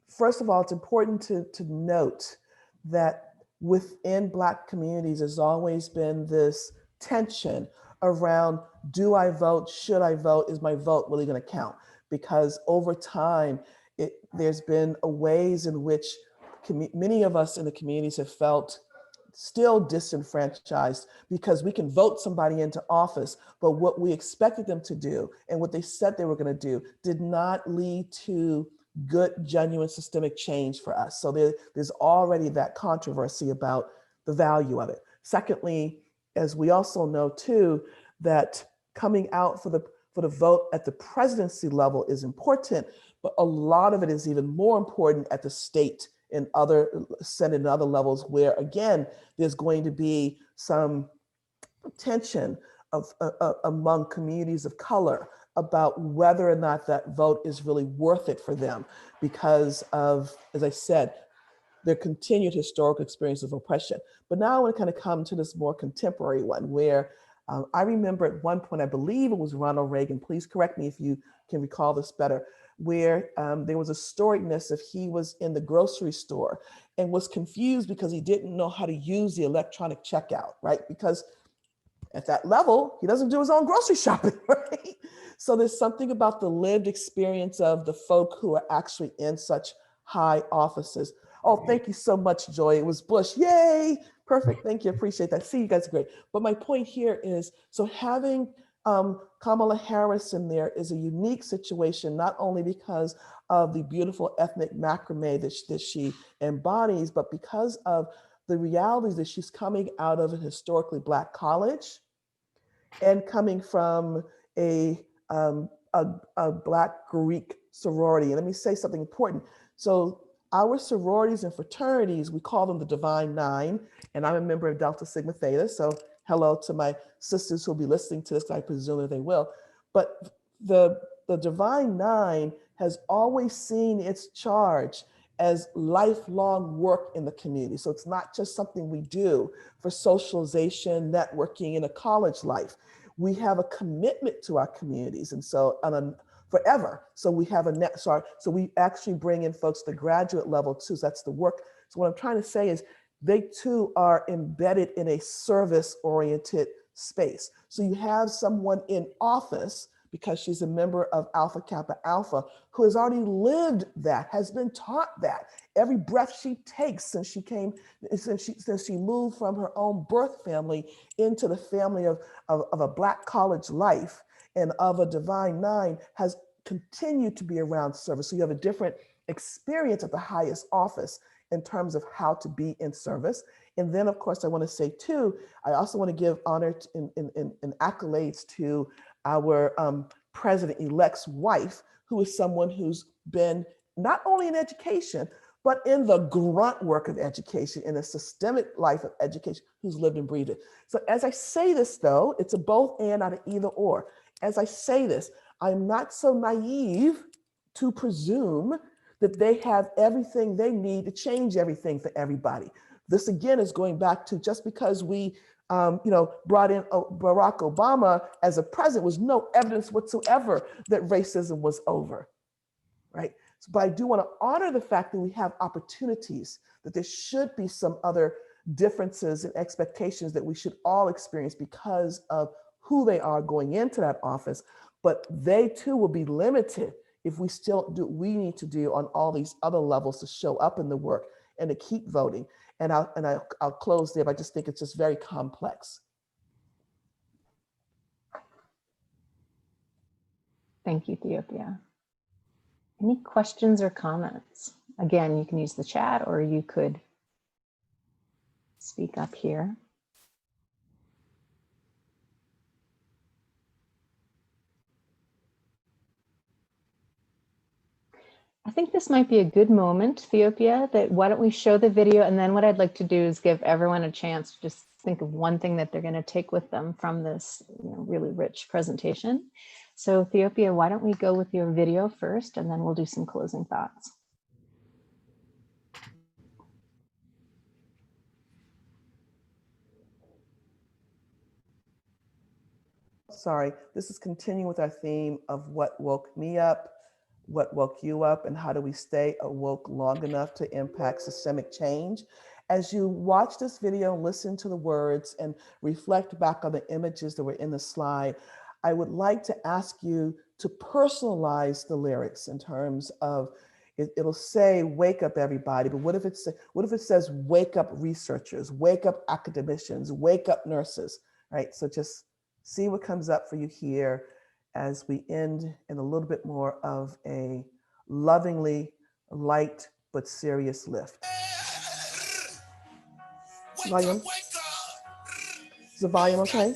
first of all, it's important to note that within Black communities, there's always been this tension around, do I vote? Should I vote? Is my vote really going to count? Because over time, there's been ways in which many of us in the communities have felt still disenfranchised, because we can vote somebody into office, but what we expected them to do and what they said they were going to do did not lead to good, genuine systemic change for us. So there's already that controversy about the value of it. Secondly, as we also know too, that coming out for the vote at the presidency level is important, but a lot of it is even more important at the state and other Senate and other levels, where again, there's going to be some tension among communities of color about whether or not that vote is really worth it for them because of, as I said, their continued historical experience of oppression. But now I want to kind of come to this more contemporary one where I remember at one point, I believe it was Ronald Reagan, please correct me if you can recall this better, where there was a storiedness if he was in the grocery store and was confused because he didn't know how to use the electronic checkout, right? Because at that level, he doesn't do his own grocery shopping, right? So there's something about the lived experience of the folk who are actually in such high offices. Oh, thank you so much, Joy. It was Bush, yay, perfect, thank you, appreciate that. See, you guys are great. But my point here is, so having Kamala Harris in there is a unique situation, not only because of the beautiful ethnic macrame that she embodies, but because of the realities that she's coming out of a historically Black college and coming from a Black Greek sorority. And let me say something important. So our sororities and fraternities, we call them the Divine Nine, and I'm a member of Delta Sigma Theta. So hello to my sisters who'll be listening to this, I presume that they will. But the Divine Nine has always seen its charge as lifelong work in the community. So it's not just something we do for socialization, networking in a college life. We have a commitment to our communities. And so forever. So we have so we actually bring in folks at the graduate level too. So that's the work. So what I'm trying to say is they too are embedded in a service-oriented space. So you have someone in office because she's a member of Alpha Kappa Alpha who has already lived that, has been taught that. Every breath she takes since she moved from her own birth family into the family of a Black college life and of a Divine Nine has continued to be around service. So you have a different experience at the highest office in terms of how to be in service. And then of course, I wanna say too, I also wanna give honor and accolades to our president-elect's wife, who is someone who's been not only in education, but in the grunt work of education, in the systemic life of education, who's lived and breathed it. So as I say this though, it's a both and, not an either or. As I say this, I'm not so naive to presume that they have everything they need to change everything for everybody. This again is going back to just because we brought in Barack Obama as a president was no evidence whatsoever that racism was over, right? So, but I do want to honor the fact that we have opportunities, that there should be some other differences and expectations that we should all experience because of who they are going into that office, but they too will be limited if we still do what we need to do on all these other levels to show up in the work and to keep voting. And I'll close there, but I just think it's just very complex. Thank you, Theopia. Any questions or comments? Again, you can use the chat or you could speak up here. I think this might be a good moment, Theopia, that why don't we show the video, and then what I'd like to do is give everyone a chance to just think of one thing that they're going to take with them from this really rich presentation. So Theopia, why don't we go with your video first, and then we'll do some closing thoughts. Sorry, this is continuing with our theme of what woke me up, what woke you up, and how do we stay awoke long enough to impact systemic change. As you watch this video, listen to the words and reflect back on the images that were in the slide, I would like to ask you to personalize the lyrics in terms of, it'll say, wake up everybody, but what if it says, wake up researchers, wake up academicians, wake up nurses, right? So just see what comes up for you here as we end in a little bit more of a lovingly light but serious lift. Volume? Is the volume okay?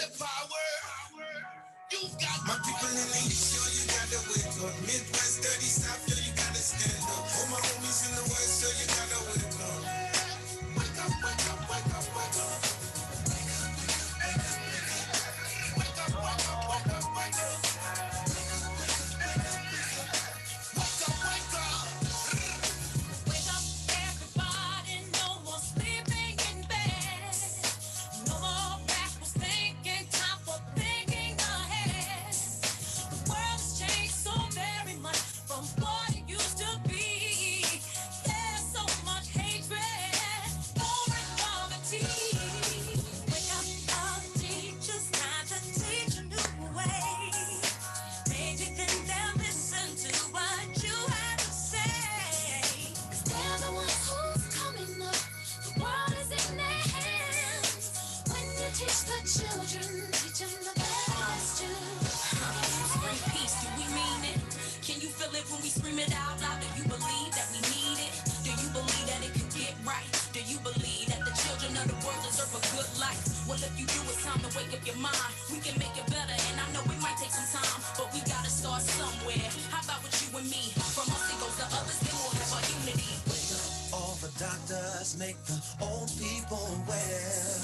When we scream it out loud, do you believe that we need it? Do you believe that it could get right? Do you believe that the children of the world deserve a good life? Well, if you do, it's time to wake up your mind. We can make it better, and I know it might take some time, but we gotta start somewhere. How about with you and me? From us it goes to others, then we'll have our unity. Wake up, all the doctors make the old people aware.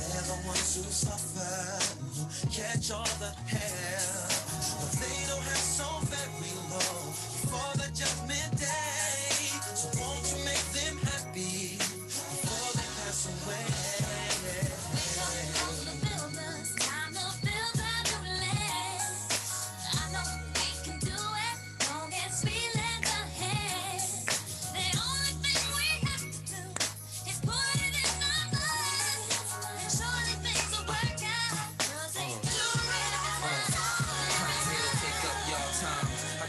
They're the ones who suffer, who catch all the hair. But they don't have so very long before the judgment day. So won't you make them happy before they pass away? Wake up all the builders, time to build a new land. I know we can do it, don't get sweet left ahead. The only thing we have to do is put it in our minds, and surely things will work out, 'cause they do it.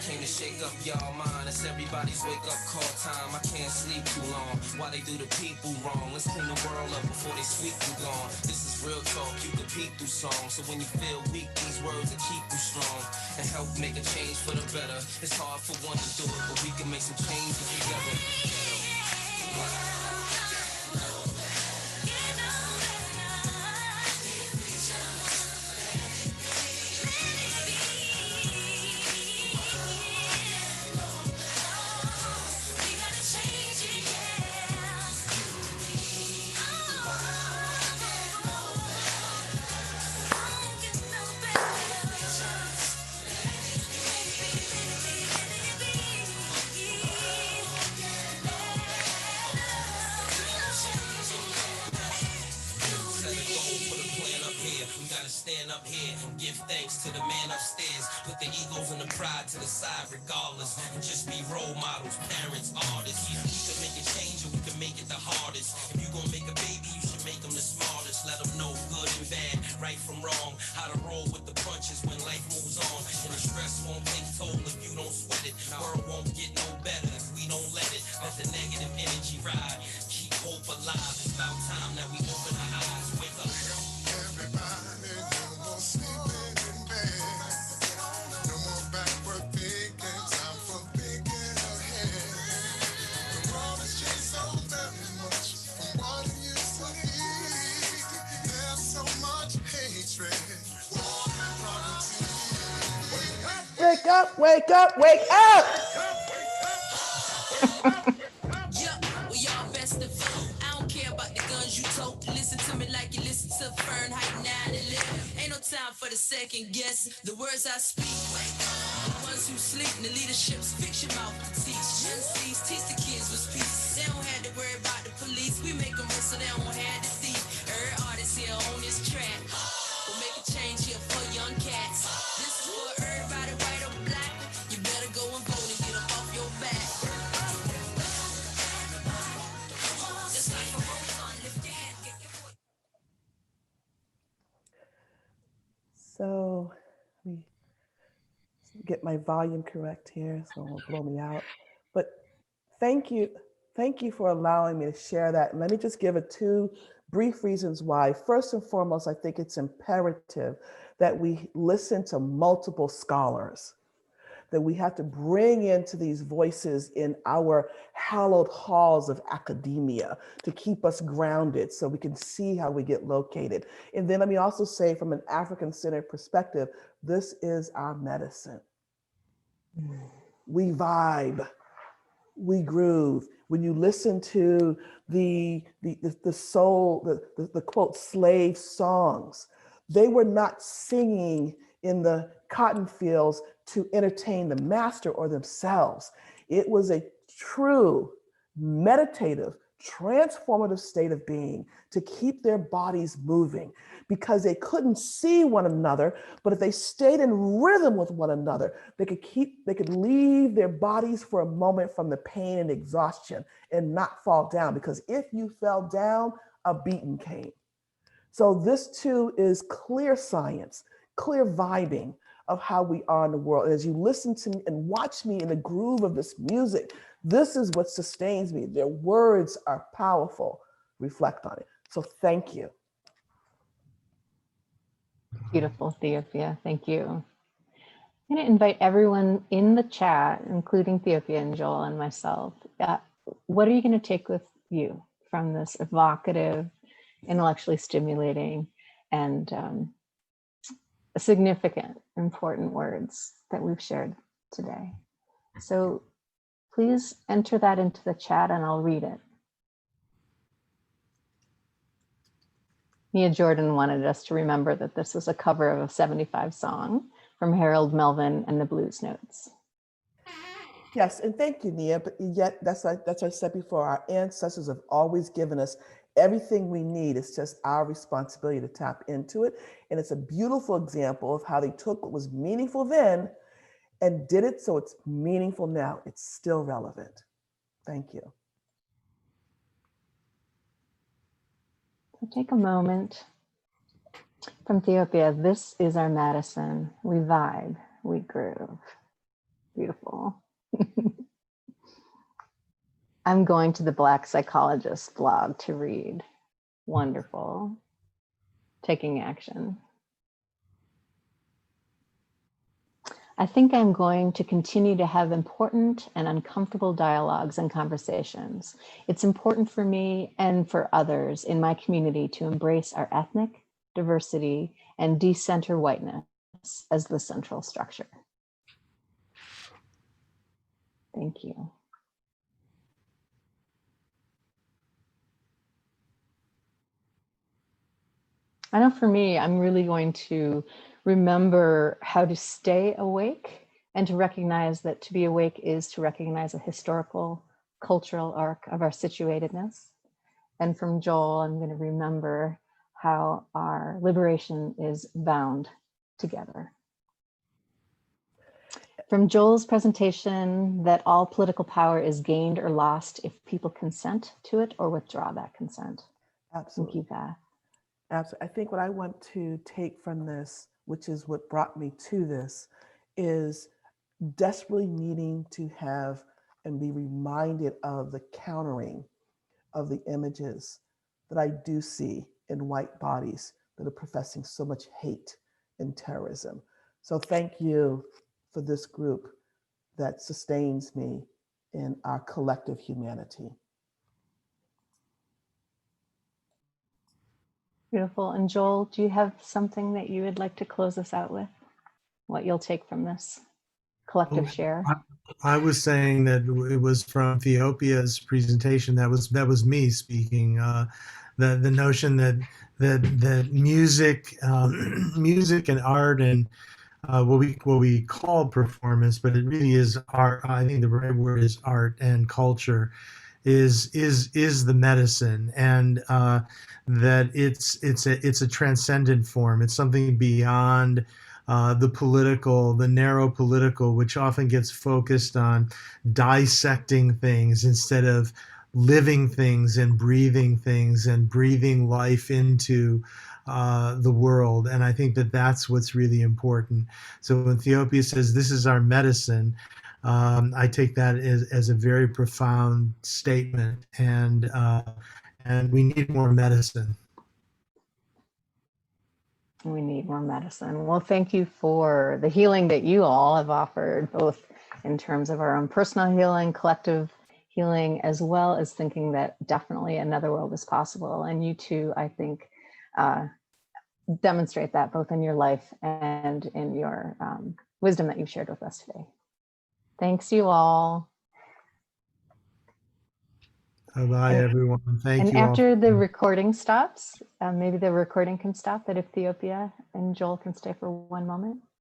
Came to shake up y'all mind. It's everybody's wake up call time. I can't sleep too long while they do the people wrong. Let's clean the world up before they sweep you gone. This is real talk, you can peek through songs. So when you feel weak, these words will keep you strong and help make a change for the better. It's hard for one to do it, but we can make some changes together. Change it. give thanks to the man upstairs. Put the egos and the pride to the side regardless. And just be role models, parents, artists. We can make a change or we can make it the hardest. If you gonna make a baby, you should make them the smartest. Let them know good and bad, right from wrong. How to roll with the punches when life moves on. And the stress won't take toll if you don't sweat it. The world won't get no better if we don't let it. Let the negative energy ride. Keep hope alive. It's about time that we open our eyes. Wake up. Everybody, no more sleeping in bed. No more backward thinking. Time for thinking ahead. The world has changed so very much from what it used to be. There's so much hatred. War and poverty. Wake up, wake up, wake up! Yeah, well, y'all best of I don't care about the guns you tote. Listen to me like you listen to Fahrenheit 9/11. Ain't no time for the second guess. The words I speak, the ones who sleep in the leadership's fix your mouth to teach. Gen Z's teach the kids with peace. They don't have to worry about the police. We make them rich so they don't have to thief. Every artist here on this track. We'll make a change here for young cats. This is for everybody, white or black. You better go and vote and get up off your back. Just like a rose on, lift your hand, get your voice. So let me get my volume correct here so it won't blow me out. But thank you for allowing me to share that. And let me just give two brief reasons why. First and foremost, I think it's imperative that we listen to multiple scholars, that we have to bring into these voices in our hallowed halls of academia to keep us grounded so we can see how we get located. And then let me also say, from an African-centered perspective, this is our medicine. We vibe, we groove. When you listen to the soul, the quote, slave songs, they were not singing in the cotton fields to entertain the master or themselves. It was a true meditative, transformative state of being to keep their bodies moving, because they couldn't see one another, but if they stayed in rhythm with one another, they could leave their bodies for a moment from the pain and exhaustion and not fall down, because if you fell down, a beating came. So this too is clear science, clear vibing of how we are in the world. As you listen to me and watch me in the groove of this music, this is what sustains me. Their words are powerful. Reflect on it. So thank you. Beautiful, Theopia. Thank you. I'm going to invite everyone in the chat, including Theopia and Joel and myself. What are you going to take with you from this evocative, intellectually stimulating, and significant, important words that we've shared today? So please enter that into the chat and I'll read it. Mia Jordan wanted us to remember that this was a cover of a 75 song from Harold Melvin and the Blues Notes. Yes, and thank you, Nia. But yet, that's what I said before. Our ancestors have always given us everything we need. It's just our responsibility to tap into it. And it's a beautiful example of how they took what was meaningful then and did it so it's meaningful now. It's still relevant. Thank you. So take a moment. From Theopia, this is our medicine. We vibe, we groove. Beautiful. I'm going to the Black Psychologist blog to read. Wonderful. Taking action. I think I'm going to continue to have important and uncomfortable dialogues and conversations. It's important for me and for others in my community to embrace our ethnic diversity and decenter whiteness as the central structure. Thank you. I know for me, I'm really going to remember how to stay awake and to recognize that to be awake is to recognize a historical, cultural arc of our situatedness. And from Joel, I'm going to remember how our liberation is bound together. From Joel's presentation, that all political power is gained or lost if people consent to it or withdraw that consent. Absolutely. Thank you, Beth. Absolutely. I think what I want to take from this, which is what brought me to this, is desperately needing to have and be reminded of the countering of the images that I do see in white bodies that are professing so much hate and terrorism. So thank you for this group that sustains me in our collective humanity. Beautiful. And Joel, do you have something that you would like to close us out with? What you'll take from this collective share? I was saying that it was from Theopia's presentation. That was me speaking. The notion that music, music and art and what we call performance, but it really is art. I think the right word is art and culture, is the medicine, and that it's a transcendent form. It's something beyond the narrow political, which often gets focused on dissecting things instead of living things and breathing life into the world. And I think that that's what's really important. So when Theopia says, this is our medicine, I take that as a very profound statement, and we need more medicine. We need more medicine. Well, thank you for the healing that you all have offered, both in terms of our own personal healing, collective healing, as well as thinking that definitely another world is possible. And you too, I think, demonstrate that both in your life and in your wisdom that you've shared with us today. Thanks you all. Bye, everyone. Thank you. And after the recording stops, maybe the recording can stop, that if Theopia and Joel can stay for one moment.